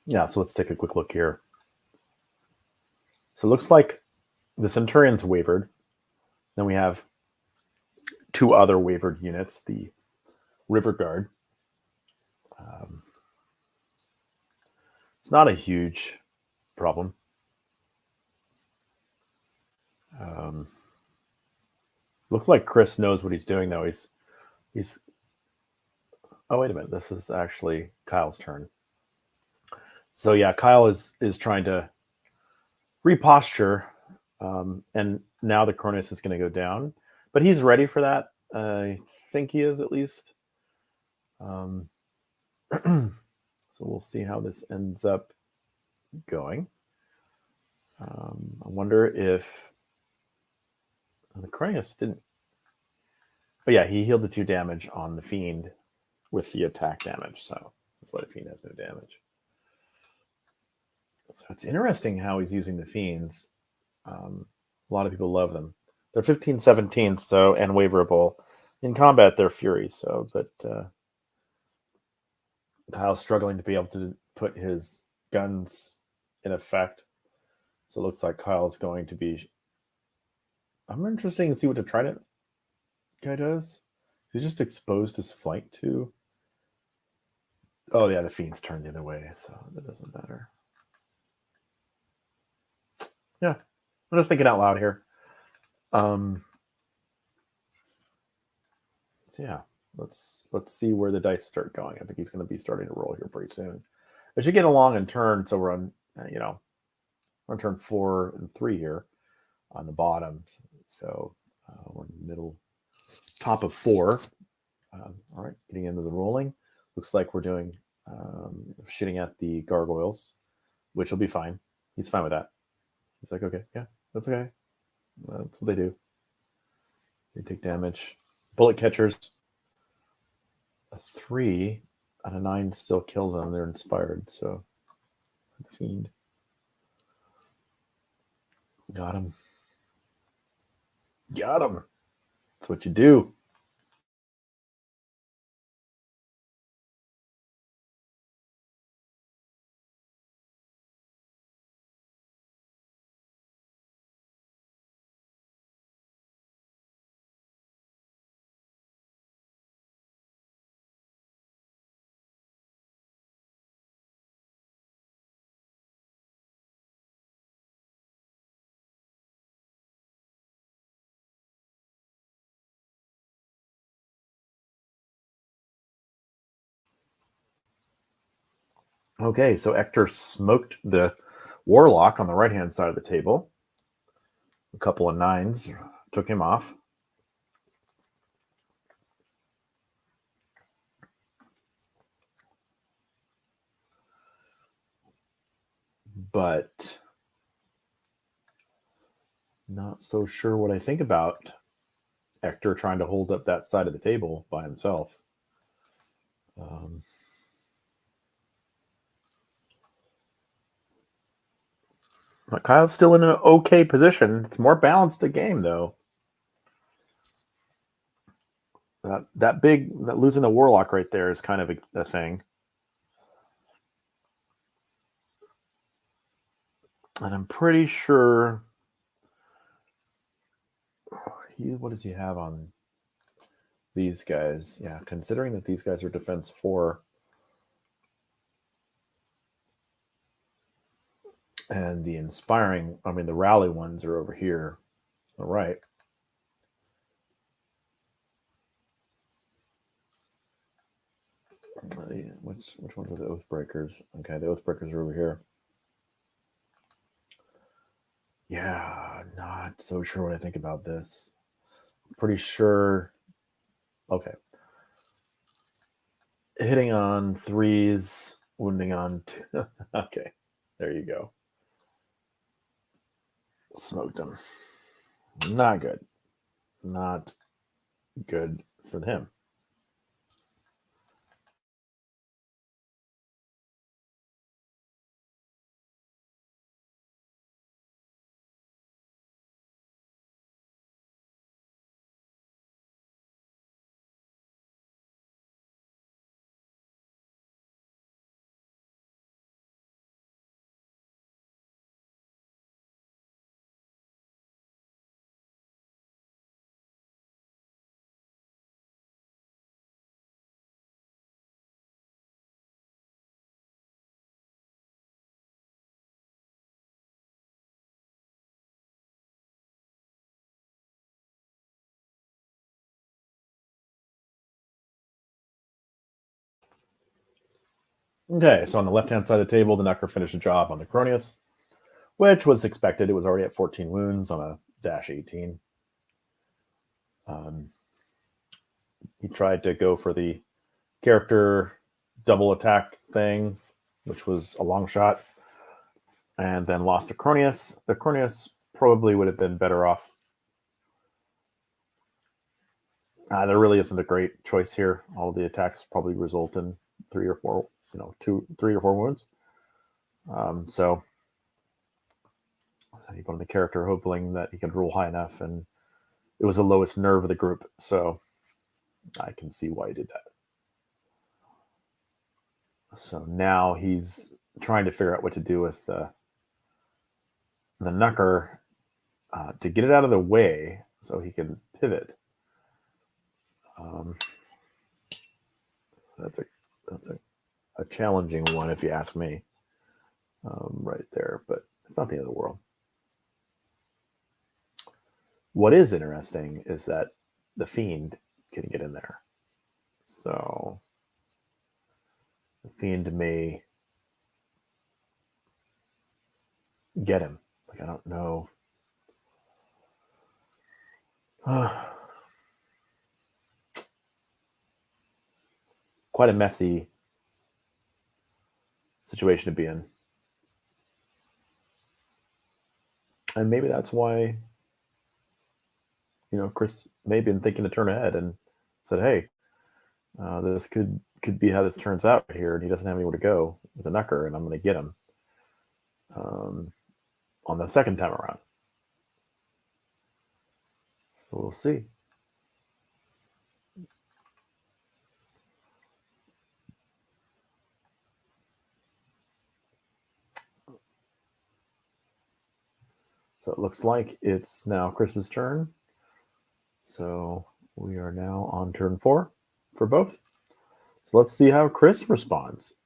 Yeah, so let's take a quick look here. So it looks like the Centurion's wavered. Then we have two other wavered units, the River Guard. It's not a huge problem. Look like Chris knows what he's doing, though. He's. Oh, wait a minute. This is actually Kyle's turn. So yeah, Kyle is trying to reposture, and now the Cronus is going to go down, but he's ready for that. I think he is, at least. So we'll see how this ends up going. I wonder if the Cronus didn't. But yeah, he healed the 2 damage on the Fiend with the attack damage, so that's why the Fiend has no damage. So it's interesting how he's using the Fiends. A lot of people love them. They're 15-17, so, and waverable. In combat, they're Furies, so, but Kyle's struggling to be able to put his guns in effect. So it looks like Kyle's going to be. I'm interested to see what the Trident guy does. He just exposed his flank to. Oh yeah, the Fiend's turned the other way, so that doesn't matter. Yeah, I'm just thinking out loud here. So yeah, let's see where the dice start going. I think he's going to be starting to roll here pretty soon. As you get along in turn, so we're on, we're on turn 4 and 3 here on the bottom. So we're in the middle, top of 4. All right, getting into the rolling. Looks like we're doing shitting at the gargoyles, which will be fine. He's fine with that. He's like, okay, yeah, that's okay. That's what they do. They take damage. Bullet catchers. A 3 out of 9 still kills them. They're inspired, so Fiend. Got him. Got him. That's what you do. Okay, so Ector smoked the Warlock on the right-hand side of the table. A couple of 9s took him off. But not so sure what I think about Ector trying to hold up that side of the table by himself. But Kyle's still in an okay position. It's more balanced a game, though. That losing the Warlock right there is kind of a thing. And I'm pretty sure what does he have on these guys? Yeah, considering that these guys are defense 4. And the inspiring, the rally ones are over here. All right. Which ones are the Oathbreakers? Okay, the Oathbreakers are over here. Yeah, not so sure what I think about this. Pretty sure. Okay. Hitting on 3s, wounding on 2. Okay, there you go. Smoked him. Not good. Not good for him. Okay, so on the left-hand side of the table, the Knucker finished a job on the Cronius, which was expected. It was already at 14 wounds on a -18. He tried to go for the character double attack thing, which was a long shot, and then lost the Cronius. The Cronius probably would have been better off. There really isn't a great choice here. All the attacks probably result in 3 or 4, 3 or 4 wounds. So he put on the character hoping that he could roll high enough, and it was the lowest nerve of the group. So I can see why he did that. So now he's trying to figure out what to do with the Knucker to get it out of the way so he can pivot. That's a challenging one if you ask me, right there, but it's not the end of the world. What is interesting is that the Fiend can get in there. So the Fiend may get him. Like, I don't know. Quite a messy situation to be in. And maybe that's why, Chris may have been thinking to turn ahead and said, hey, this could be how this turns out here, and he doesn't have anywhere to go with a Knucker, and I'm going to get him on the second time around. So we'll see. So it looks like it's now Chris's turn. So we are now on turn 4 for both. So let's see how Chris responds.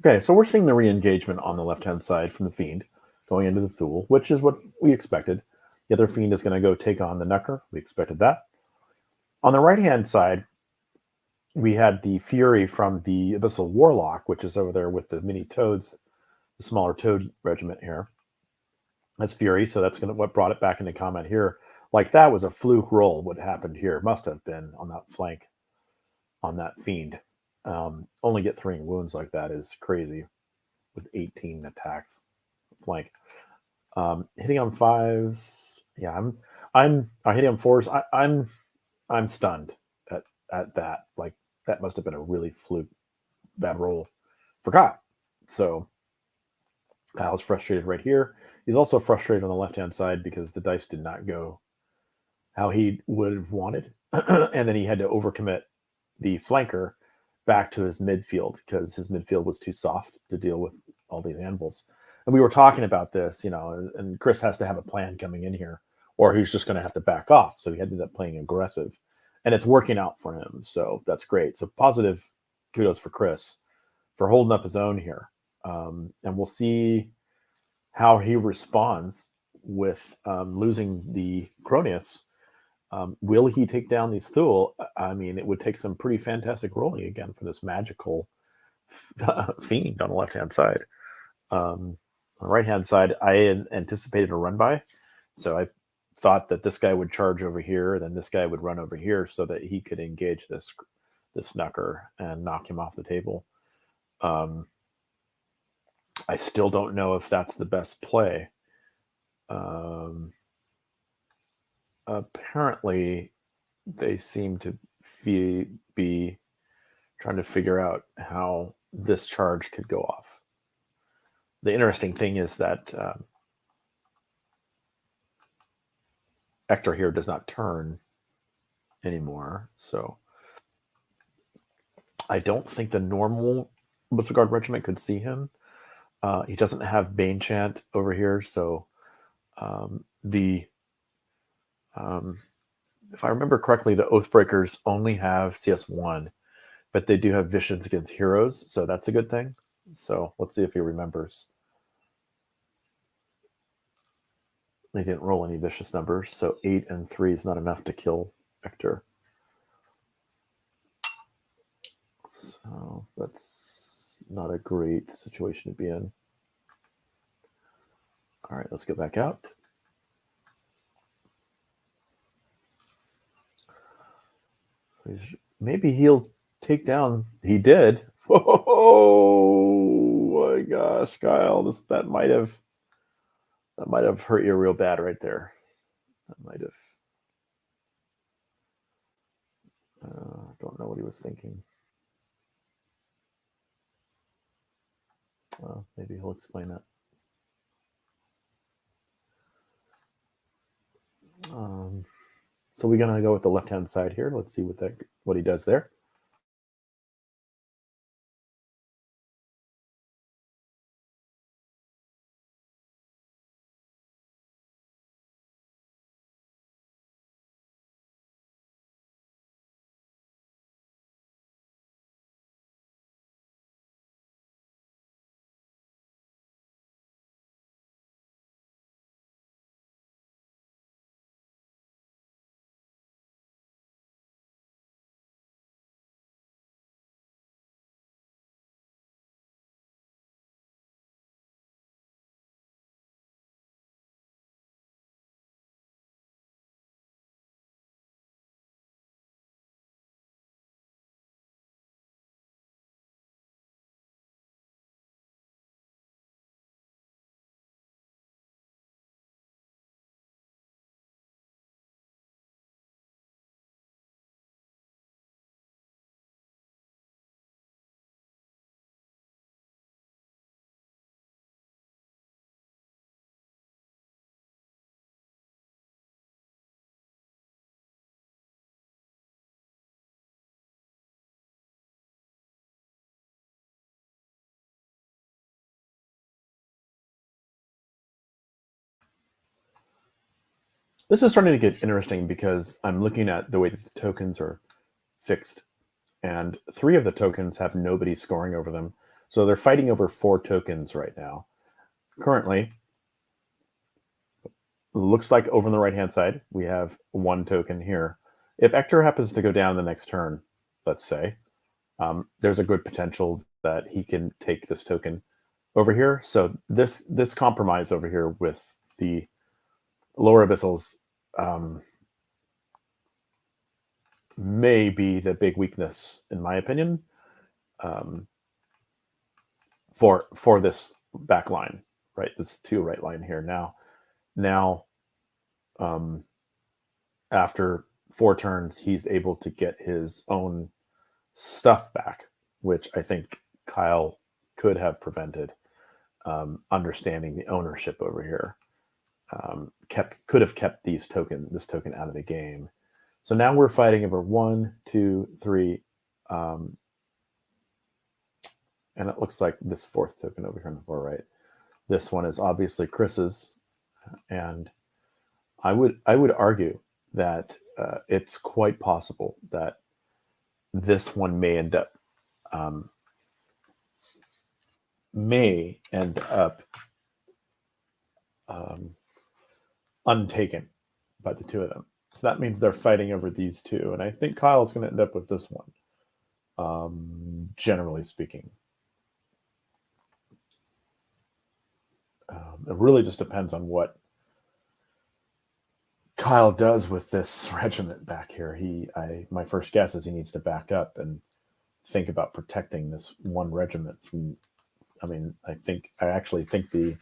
Okay, so we're seeing the re-engagement on the left-hand side from the Fiend going into the Thule, which is what we expected. The other Fiend is going to go take on the Knucker. We expected that. On the right-hand side, we had the Fury from the Abyssal Warlock, which is over there with the mini Toads, the smaller Toad regiment here. That's Fury, so that's what brought it back into comment here. Like, that was a fluke roll. What happened here must have been on that flank, on that Fiend. Only get 3 wounds like that is crazy with 18 attacks flank. Hitting on 5s, yeah, I'm hitting on 4s. I'm stunned at that. Like, that must have been a really fluke bad roll for Kyle. So Kyle's frustrated right here. He's also frustrated on the left-hand side because the dice did not go how he would have wanted. And then he had to overcommit the flanker back to his midfield because his midfield was too soft to deal with all these anvils. And we were talking about this, and Chris has to have a plan coming in here, or he's just going to have to back off. So he ended up playing aggressive, and it's working out for him. So that's great. So positive kudos for Chris for holding up his own here. And we'll see how he responds with losing the Cronius Will he take down these Thule? I mean, it would take some pretty fantastic rolling again for this magical fiend on the left-hand side. On the right-hand side, I had anticipated a run by, so I thought that this guy would charge over here, then this guy would run over here so that he could engage this knucker and knock him off the table. I still don't know if that's the best play. Apparently, they seem to be trying to figure out how this charge could go off. The interesting thing is that Hector here does not turn anymore, so I don't think the normal Abyssal Guard regiment could see him. He doesn't have Bane Chant over here, so if I remember correctly, the Oathbreakers only have CS1, but they do have Visions against Heroes, so that's a good thing. So let's see if he remembers. They didn't roll any vicious numbers, so 8 and 3 is not enough to kill Hector. So that's not a great situation to be in. All right, let's get back out. Maybe he'll take down. He did. Oh my gosh, Kyle! That might have hurt you real bad right there. That might have. Don't know what he was thinking. Maybe he'll explain that. So we're gonna go with the left-hand side here. Let's see what he does there. This is starting to get interesting because I'm looking at the way that the tokens are fixed, and 3 of the tokens have nobody scoring over them. So they're fighting over 4 tokens right now. Currently, looks like over on the right-hand side, we have 1 token here. If Hector happens to go down the next turn, let's say, there's a good potential that he can take this token over here. So this compromise over here with the lower abyssals may be the big weakness, in my opinion, for this back line, right? This 2 right line here. Now, after 4 turns, he's able to get his own stuff back, which I think Kyle could have prevented. Understanding the ownership over here, could have kept this token out of the game. So now we're fighting over 1, 2, 3, and it looks like this 4th token over here on the far right. This one is obviously Chris's, and I would argue that it's quite possible that this one may end up untaken by the 2 of them. So that means they're fighting over these two. And I think Kyle's going to end up with this one, generally speaking. It really just depends on what Kyle does with this regiment back here. My first guess is he needs to back up and think about protecting this one regiment from. I mean, I actually think the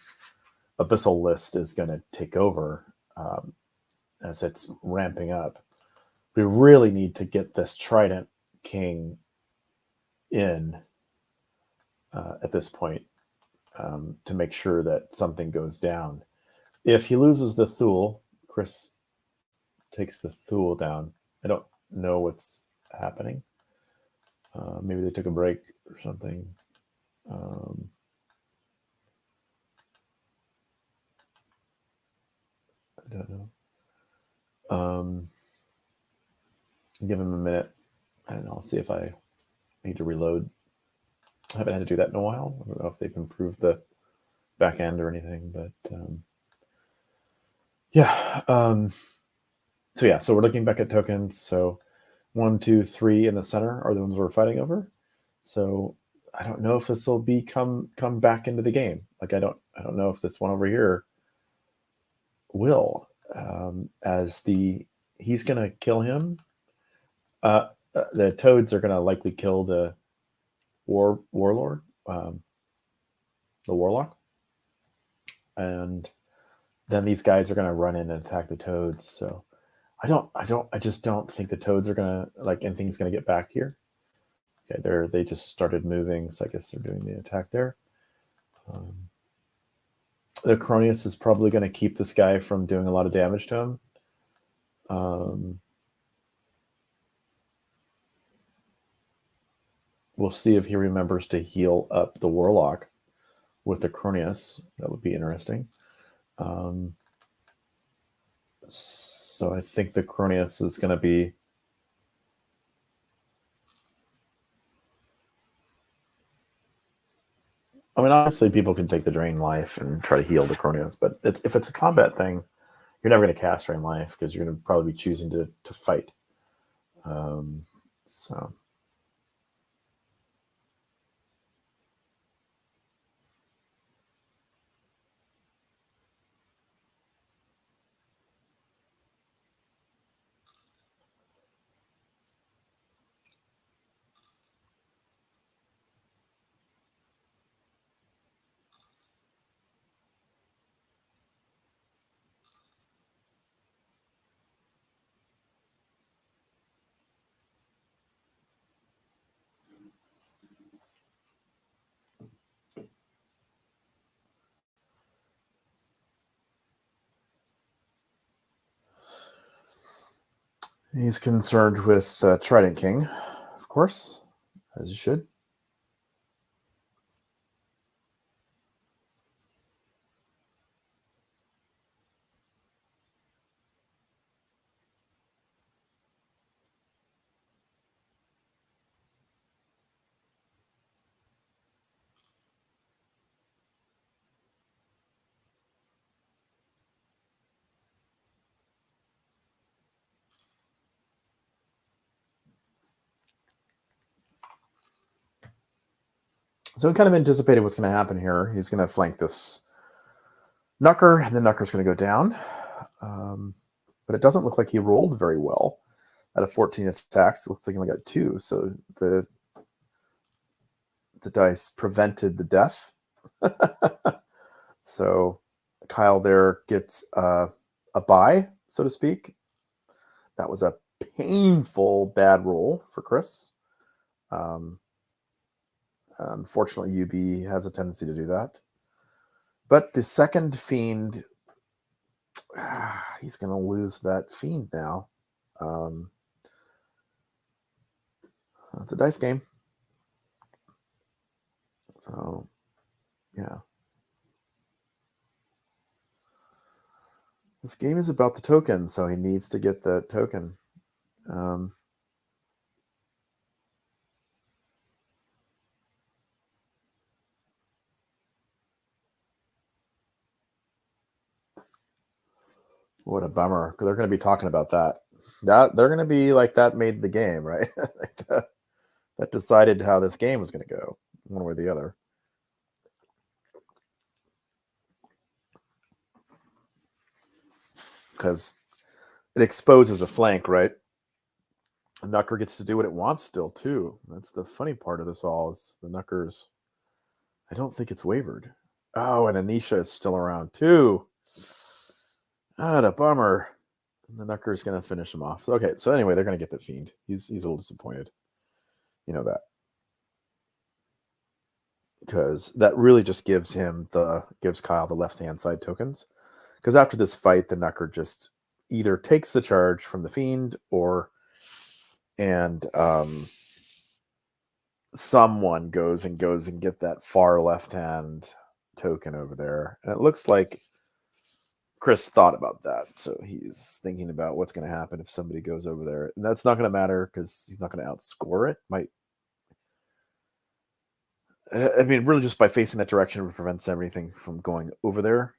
Abyssal list is going to take over as it's ramping up. We really need to get this Trident King in at this point to make sure that something goes down. If he loses the Thule, Chris takes the Thule down. I don't know what's happening. Maybe they took a break or something. I don't know. Give him a minute, and I'll see if I need to reload. I haven't had to do that in a while. I don't know if they've improved the back end or anything, but yeah. So we're looking back at tokens. So 1, 2, 3 in the center are the ones we're fighting over. So I don't know if this will come back into the game. Like I don't know if this one over here will, as he's gonna kill him. The toads are gonna likely kill the warlord, the warlock, and then these guys are gonna run in and attack the toads. So I just don't think the toads are gonna anything's gonna get back here. Okay, they just started moving, so I guess they're doing the attack there. The Cronius is probably going to keep this guy from doing a lot of damage to him. We'll see if he remembers to heal up the Warlock with the Cronius. That would be interesting. So I think the Cronius is going to be... I mean, obviously people can take the Drain Life and try to heal the Cronius, but if it's a combat thing, you're never going to cast Drain Life because you're going to probably be choosing to fight. So... He's concerned with Trident King, of course, as you should. So we kind of anticipated what's going to happen here. He's going to flank this Knucker, and the Knucker's going to go down. But it doesn't look like he rolled very well. Out of 14 attacks, it looks like he only got 2. So the dice prevented the death. So Kyle there gets a bye, so to speak. That was a painful bad roll for Chris. Unfortunately, UB has a tendency to do that. But the second Fiend, he's going to lose that Fiend now. It's a dice game. So, yeah. This game is about the token, so he needs to get that token. What a bummer, because they're going to be talking about that They're going to be like that made the game, right? That decided how this game was going to go, one way or the other. Because it exposes a flank, right? Nucker gets to do what it wants still, too. That's the funny part of this all, is the Nuckers. I don't think it's wavered. Oh, and Anisha is still around, too. Ah, the bummer. And the Nucker's going to finish him off. Okay, so anyway, they're going to get the Fiend. He's a little disappointed. You know that. Because that really just gives Kyle the left-hand side tokens. Because after this fight, the Nucker just either takes the charge from the Fiend and someone goes and get that far left-hand token over there. And it looks like Chris thought about that. So he's thinking about what's going to happen if somebody goes over there. And that's not going to matter because he's not going to outscore it. I mean, really just by facing that direction, it prevents everything from going over there.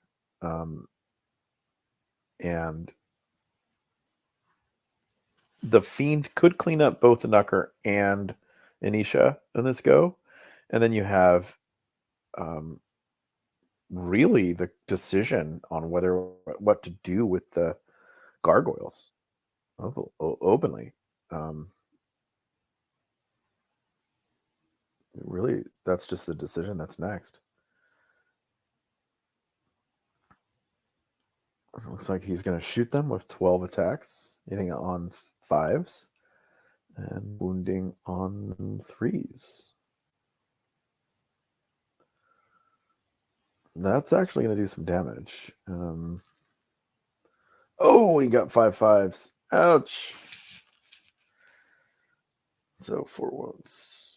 And the Fiend could clean up both the Nucker and Anisha in this go. And then you have really the decision on what to do with the gargoyles openly. Really, that's just the decision that's next. It looks like he's going to shoot them with 12 attacks, hitting on 5s and wounding on 3s. That's actually going to do some damage. Oh, he got 5 5s. Ouch. So 4 wounds.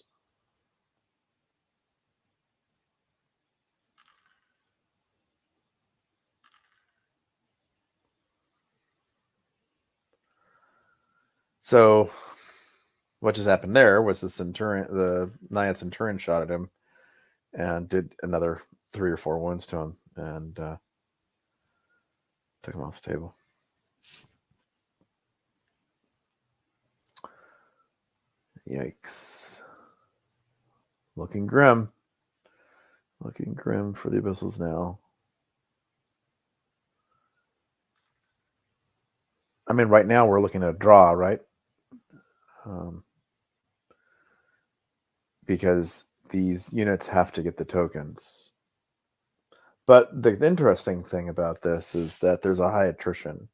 So what just happened there was the Naiad Centurion shot at him and did another 3 or 4 wounds to him and took him off the table. Yikes. Looking grim. Looking grim for the Abyssals now. I mean, right now we're looking at a draw, right? Because these units have to get the tokens. But the interesting thing about this is that there's a high attrition.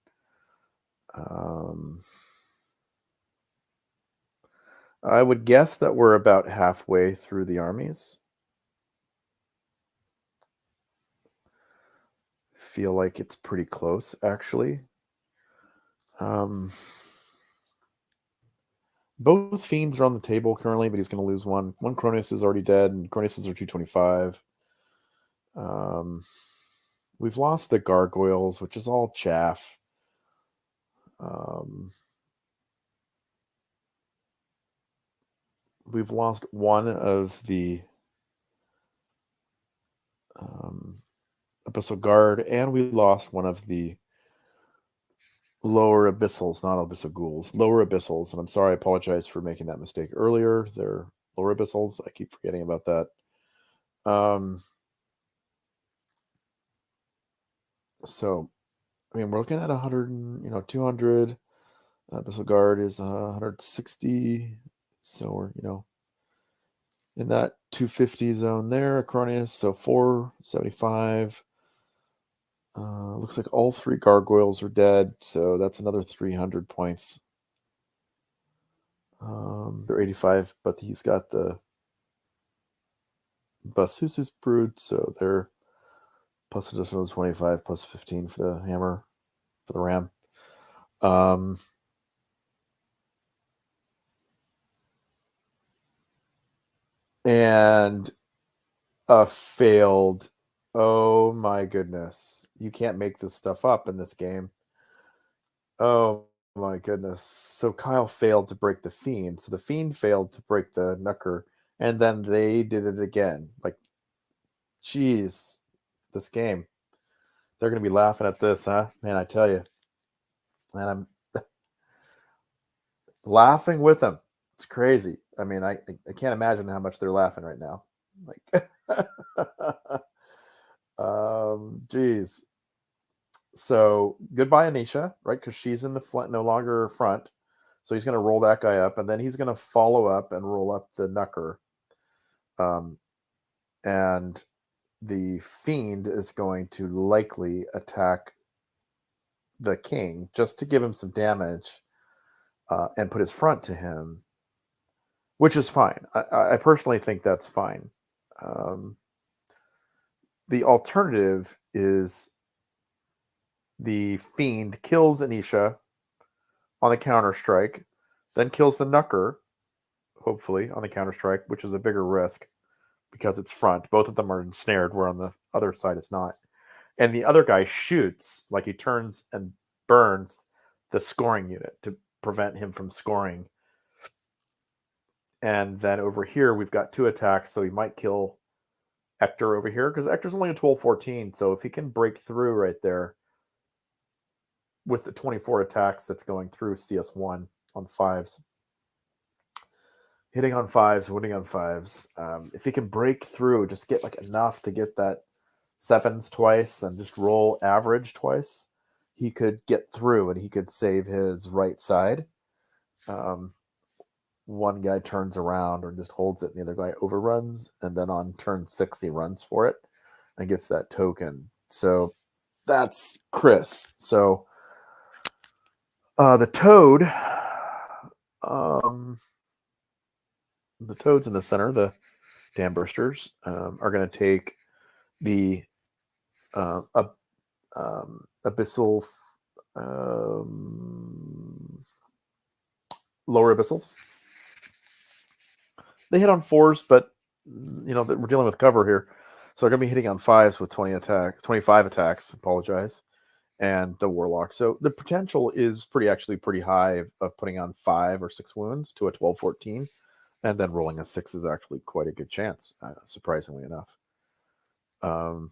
I would guess that we're about halfway through the armies. Feel like it's pretty close, actually. Both Fiends are on the table currently, but he's going to lose one. One Cronus is already dead, and Cronuses are 225. We've lost the Gargoyles, which is all chaff. We've lost one of the Abyssal Guard, and we lost one of the lower Abyssals, not Abyssal Ghouls, lower Abyssals. And I'm sorry, I apologize for making that mistake earlier. They're lower Abyssals. I keep forgetting about that. So, I mean, we're looking at 100, 200. Abyssal Guard is 160. So we're, in that 250 zone there. Acronius, so 475. Looks like all 3 Gargoyles are dead, so that's another 300 points. They're 85, but he's got the Basusus Brood, so they're plus additional 25, plus 15 for the hammer, for the ram. And a failed. Oh my goodness. You can't make this stuff up in this game. Oh my goodness. So Kyle failed to break the Fiend. So the Fiend failed to break the Nucker. And then they did it again. Like, geez, this game. They're going to be laughing at this, huh? Man, I tell you. And laughing with them. It's crazy. I mean, I can't imagine how much they're laughing right now. Like, geez. So goodbye, Anisha, right? Because she's in the front, no longer front. So he's going to roll that guy up, and then he's going to follow up and roll up the Knucker. And the Fiend is going to likely attack the King just to give him some damage and put his front to him, which is fine. I personally think that's fine. The alternative is the Fiend kills Anisha on the counter-strike, then kills the Knucker, hopefully, on the counter-strike, which is a bigger risk because it's front. Both of them are ensnared, where on the other side it's not. And the other guy shoots, like he turns and burns the scoring unit to prevent him from scoring. And then over here, we've got 2 attacks, so he might kill Hector over here, because Hector's only a 12-14, so if he can break through right there with the 24 attacks that's going through CS1 on 5s, hitting on 5s, winning on 5s, if he can break through, just get like enough to get that 7s twice and just roll average twice, he could get through and he could save his right side. One guy turns around or just holds it, and the other guy overruns, and then on turn 6 he runs for it and gets that token. So that's Chris. So the Toad, the Toads in the center, the Dam Bursters, are going to take the abyssal, lower abyssals. They hit on 4s, but we're dealing with cover here, so they're going to be hitting on 5s with 25 attacks. Apologize, and the Warlock. So the potential is pretty high of putting on 5 or 6 wounds to a 12-14, and then rolling a 6 is actually quite a good chance, surprisingly enough. Now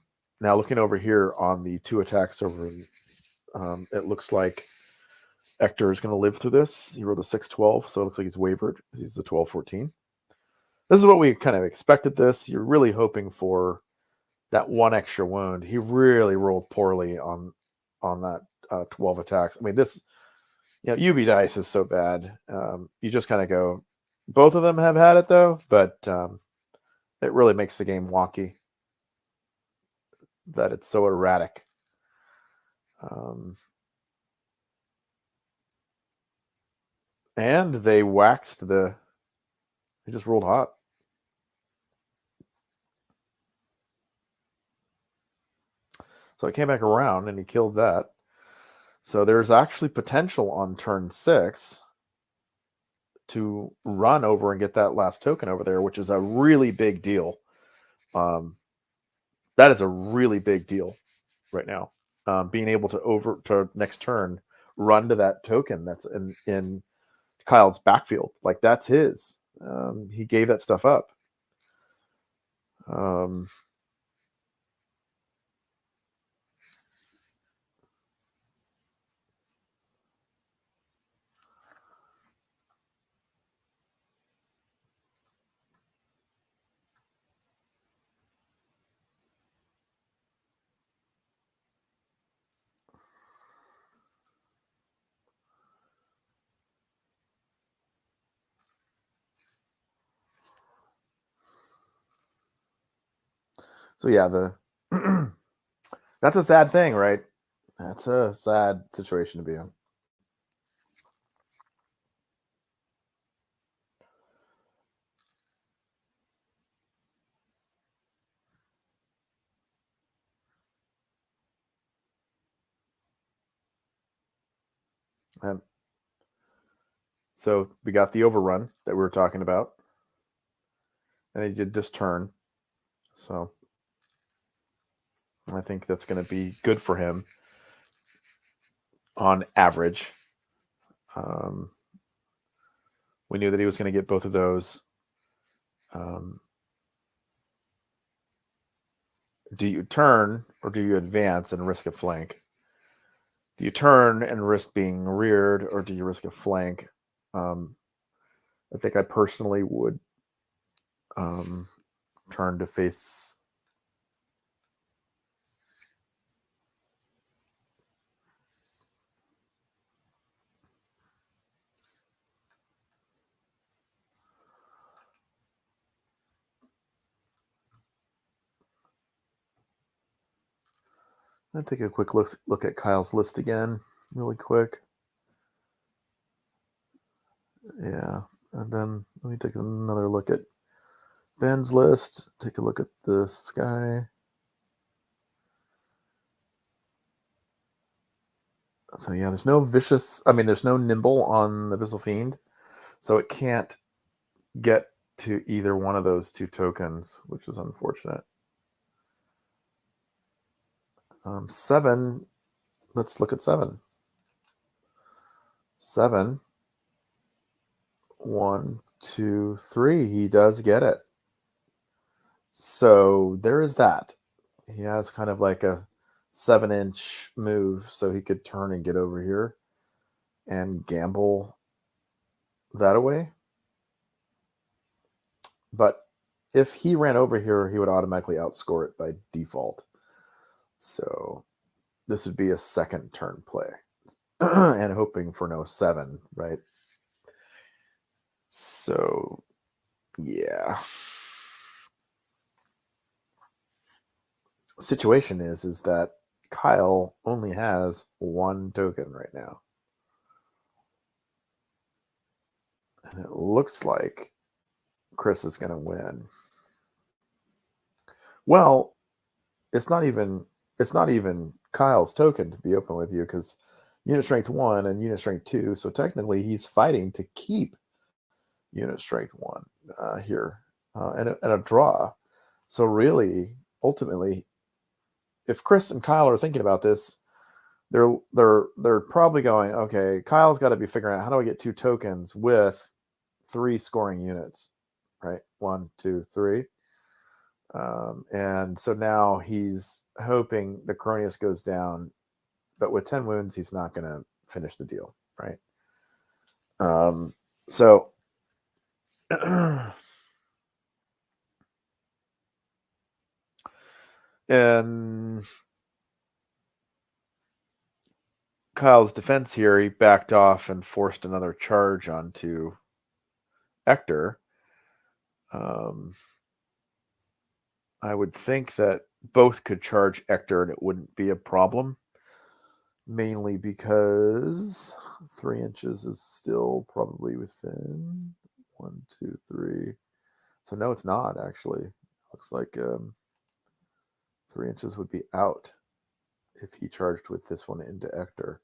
looking over here on the 2 attacks over, it looks like Hector is going to live through this. He rolled a 6-12, so it looks like he's wavered because he's the 12-14. This is what we kind of expected this. You're really hoping for that 1 extra wound. He really rolled poorly on that 12 attacks. I mean, this, UB dice is so bad. You just kind of go, both of them have had it though, but it really makes the game wonky that it's so erratic. And they waxed they just rolled hot. So it came back around and he killed that. So there's actually potential on turn 6 to run over and get that last token over there, which is a really big deal. That is a really big deal right now. Being able to next turn run to that token that's in Kyle's backfield, like that's his. He gave that stuff up. So yeah, that's a sad thing, right? That's a sad situation to be in. And so we got the overrun that we were talking about, and he did this turn. So I think that's going to be good for him on average. We knew that he was going to get both of those. Do you turn or do you advance and risk a flank? Do you turn and risk being reared, or do you risk a flank I think I personally would turn to face I'll take a quick look at Kyle's list again, really quick. Yeah, and then let me take another look at Ben's list. Take a look at this guy. So yeah, there's no there's no nimble on the Abyssal Fiend, so it can't get to either one of those two tokens, which is unfortunate. 7, let's look at 7. 7, 1, 2, 3, he does get it. So there is that. He has kind of like a 7-inch move, so he could turn and get over here and gamble that away. But if he ran over here, he would automatically outscore it by default. So this would be a second turn play. And hoping for no 7, right? So, yeah. Situation is that Kyle only has 1 token right now. And it looks like Chris is going to win. Well, it's not even Kyle's token, to be open with you, because unit strength 1 and unit strength 2. So technically, he's fighting to keep unit strength 1 here and a draw. So really, ultimately, if Chris and Kyle are thinking about this, they're probably going, okay, Kyle's got to be figuring out, how do I get 2 tokens with 3 scoring units, right? 1, 2, 3. And so now he's hoping the Cronius goes down, but with 10 wounds, he's not going to finish the deal, right? So and Kyle's defense here, he backed off and forced another charge onto Ector. I would think that both could charge Ector and it wouldn't be a problem, mainly because 3 inches is still probably within 1, 2, 3. So no, it's not actually. Looks like 3 inches would be out if he charged with this one into Ector.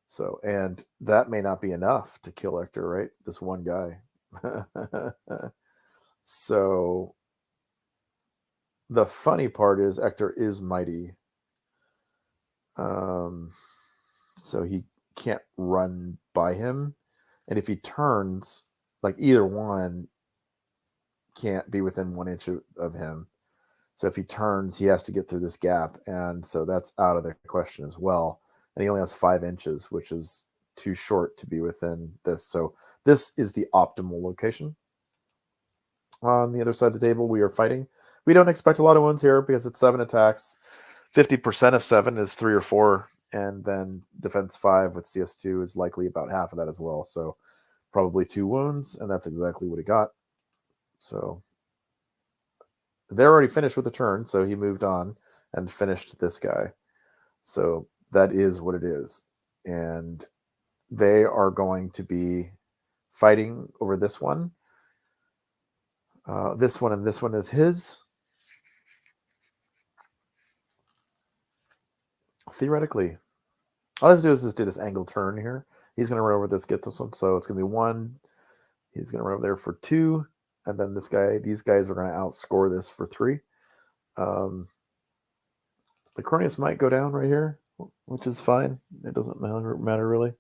So, and that may not be enough to kill Ector, right? This one guy. So the funny part is Ector is mighty. So he can't run by him. And if he turns, like either one can't be within 1 inch of him. So if he turns, he has to get through this gap. And so that's out of the question as well. And he only has 5 inches, which is too short to be within this. So this is the optimal location. On the other side of the table, we are fighting. We don't expect a lot of wounds here because it's 7 attacks. 50% of 7 is 3 or 4. And then defense 5 with CS2 is likely about half of that as well. So probably 2 wounds. And that's exactly what he got. So they're already finished with the turn. So he moved on and finished this guy. So that is what it is. And they are going to be fighting over this one. This one and this one is his. Theoretically, all I have to do is just do this angle turn here. He's going to run over this, get this one. So it's going to be 1. He's going to run over there for 2. And then these guys are going to outscore this for 3. The Cronius might go down right here, which is fine. It doesn't matter really.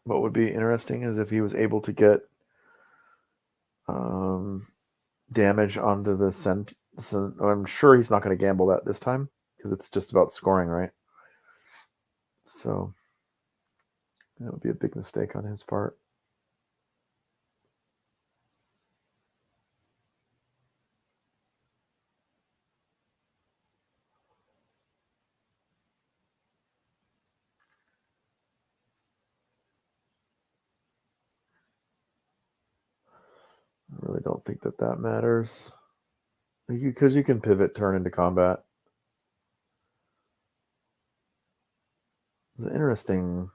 What would be interesting is if he was able to get damage onto the cent. So I'm sure he's not going to gamble that this time because it's just about scoring, right? So that would be a big mistake on his part. I really don't think that matters. Because you can pivot turn into combat. It's interesting.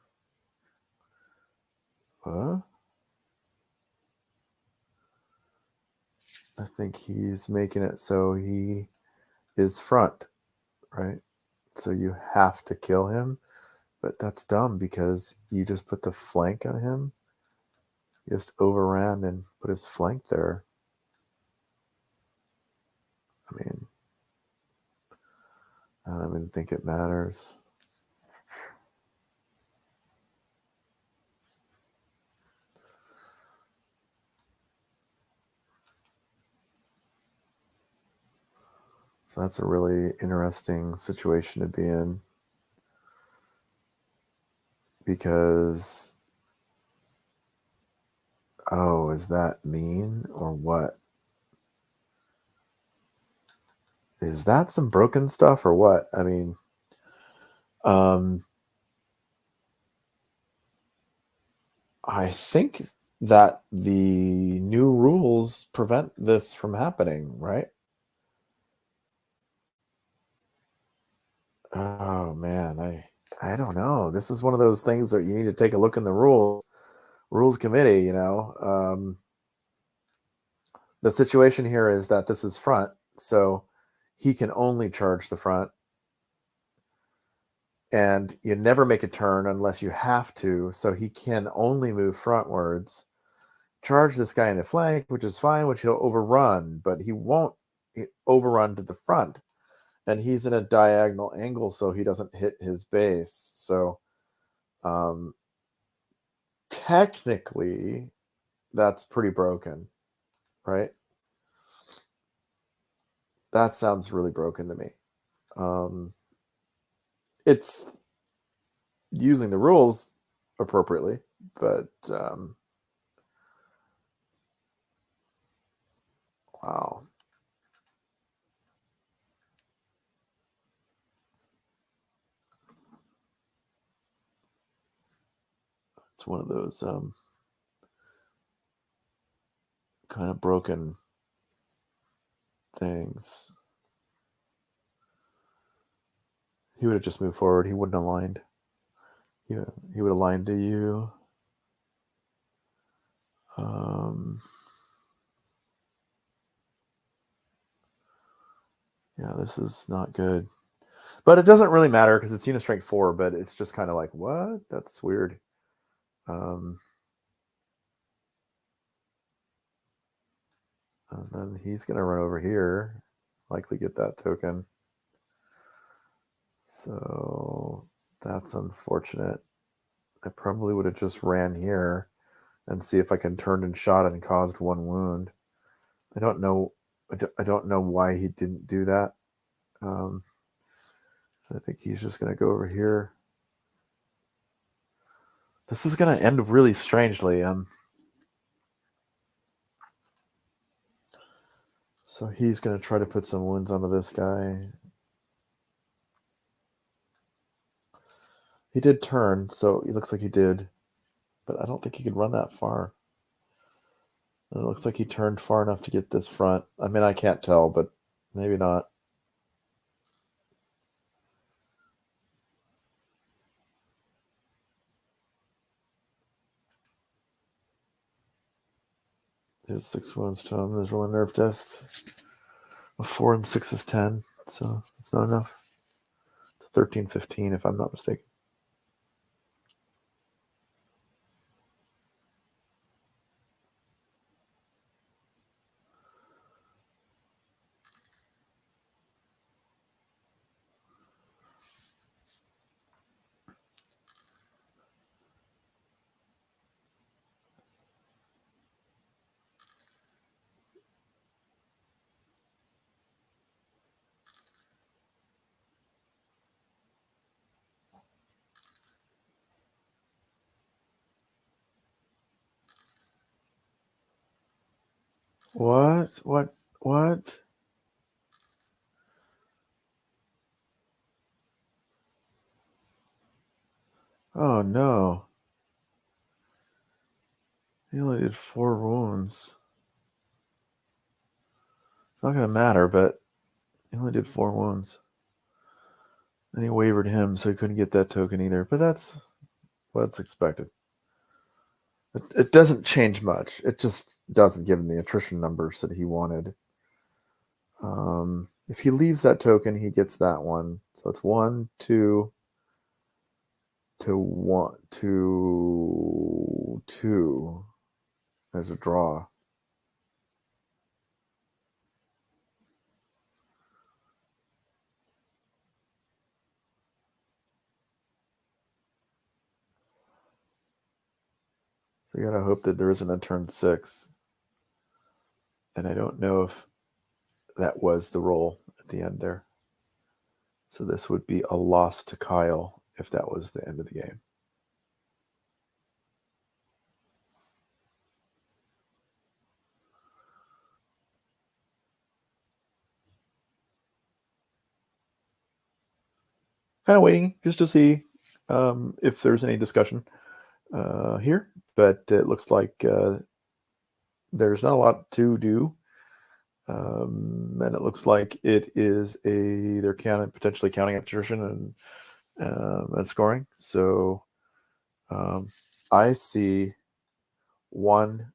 I think he's making it so he is front, right? So you have to kill him. But that's dumb because you just put the flank on him. You just overran and put his flank there. I mean, I don't even think it matters. So that's a really interesting situation to be in. Because, oh, is that mean or what? Is that some broken stuff or what? I mean, I think that the new rules prevent this from happening, right? Oh man, I don't know. This is one of those things that you need to take a look in the rules committee, you know. The situation here is that this is front, so he can only charge the front. And you never make a turn unless you have to, so he can only move frontwards. Charge this guy in the flank, which is fine, which he'll overrun, but he won't overrun to the front. And he's in a diagonal angle, so he doesn't hit his base. So technically, that's pretty broken, right? That sounds really broken to me. It's using the rules appropriately, but wow. It's one of those kind of broken things. He would have just moved forward. He wouldn't have aligned. He would have aligned to you. Yeah, this is not good. But it doesn't really matter because it's unit strength 4, but it's just kind of like, what? That's weird. And then he's going to run over here, likely get that token. So that's unfortunate. I probably would have just ran here and see if I can turn and shot and caused 1 wound. I don't know. I don't know why he didn't do that. So I think he's just going to go over here. This is going to end really strangely. So he's going to try to put some wounds onto this guy. He did turn, so it looks like he did. But I don't think he could run that far. And it looks like he turned far enough to get this front. I mean, I can't tell, but maybe not. His 6 wounds to him. There's roll a nerve test. A 4 and 6 is 10, so it's not enough. 13, 15, if I'm not mistaken. What? Oh no. He only did 4 wounds. It's not going to matter, but he only did 4 wounds. And he wavered him, so he couldn't get that token either. But that's what's expected. It doesn't change much. It just doesn't give him the attrition numbers that he wanted. If he leaves that token, he gets that one. So it's 1, 2 to 1 to 2. There's a draw. So you gotta hope that there isn't a turn 6. And I don't know if that was the roll at the end there. So this would be a loss to Kyle if that was the end of the game. Kind of waiting just to see if there's any discussion here, but it looks like there's not a lot to do. And it looks like it is they're potentially counting attrition and scoring. So I see 1,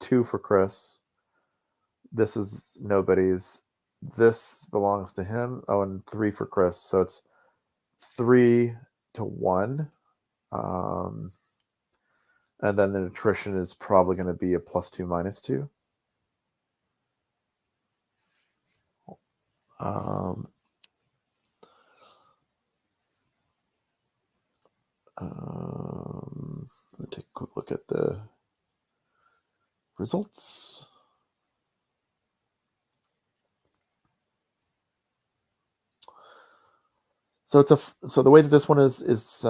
2 for Chris. This is nobody's. This belongs to him. Oh, and 3 for Chris. So it's 3 to 1. And then the attrition is probably going to be a +2, -2. Let me take a quick look at the results. So the way that this one is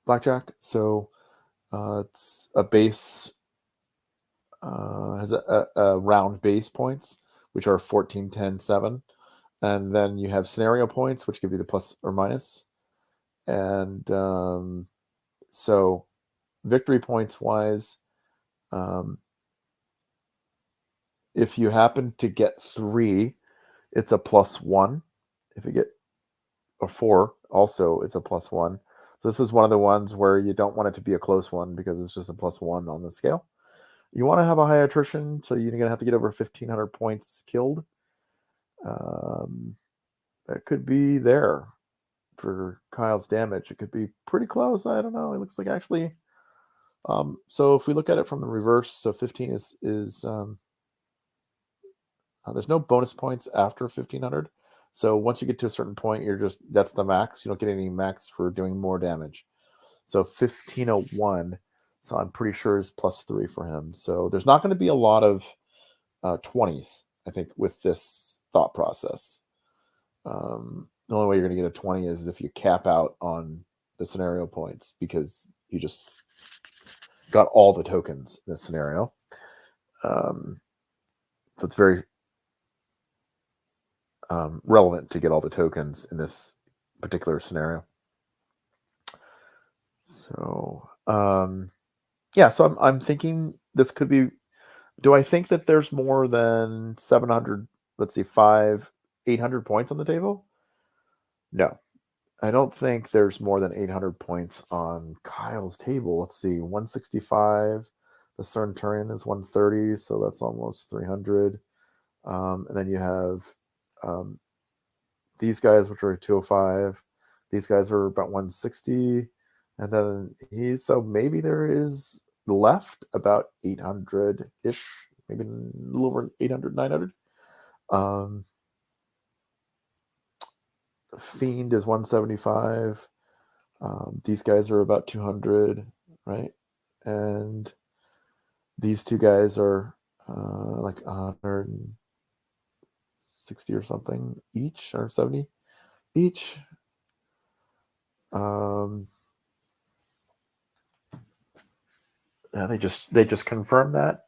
blackjack. So it's a base has a round base points, which are 14, 10, 7, and then you have scenario points, which give you the plus or minus. And so victory points wise, if you happen to get 3, it's a +1. If you get a 4, also it's a +1. So this is one of the ones where you don't want it to be a close one because it's just a +1 on the scale. You want to have a high attrition, so you're going to have to get over 1,500 points killed. That could be there for Kyle's damage. It could be pretty close. I don't know. It looks like actually. So if we look at it from the reverse, so 15 is there's no bonus points after 1,500. So once you get to a certain point, that's the max. You don't get any max for doing more damage. So 1501. So I'm pretty sure is +3 for him. So there's not going to be a lot of 20s, I think, with this thought process. The only way you're going to get a 20 is if you cap out on the scenario points because you just got all the tokens in this scenario. So it's very relevant to get all the tokens in this particular scenario. So yeah, so I'm thinking this could be. Do I think that there's more than 700? Let's see, 800 points on the table? No, I don't think there's more than 800 points on Kyle's table. Let's see, 165. The Centurion is 130, so that's almost 300. And then you have these guys, which are 205. These guys are about 160. And then so maybe there is left about 800-ish, maybe a little over 800, 900. Fiend is 175. These guys are about 200, right? And these two guys are like 160 or something each, or 70 each. Yeah, they just confirmed that.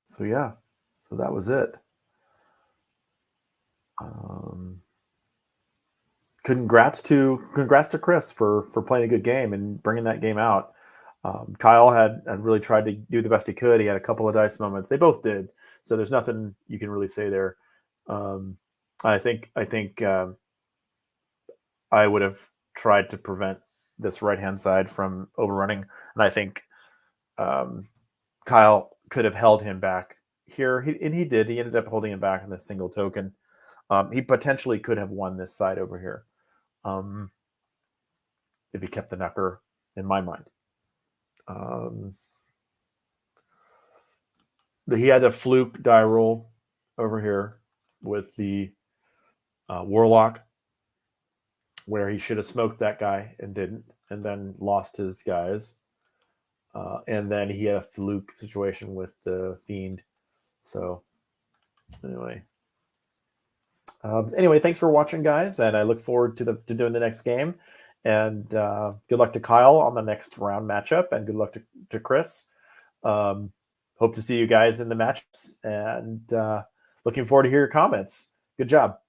So yeah, so that was it. Congrats to Chris for playing a good game and bringing that game out. Kyle had really tried to do the best he could. He had a couple of dice moments. They both did. So there's nothing you can really say there. I think I would have tried to prevent this right hand side from overrunning, and I think Kyle could have held him back here, and he did. He ended up holding him back in the single token. He potentially could have won this side over here if he kept the knucker, in my mind. He had a fluke die roll over here with the Warlock, where he should have smoked that guy and didn't, and then lost his guys. And then he had a fluke situation with the Fiend. So anyway, thanks for watching, guys, and I look forward to doing the next game. And good luck to Kyle on the next round matchup, and good luck to Chris. Hope to see you guys in the matchups, and looking forward to hear your comments. Good job.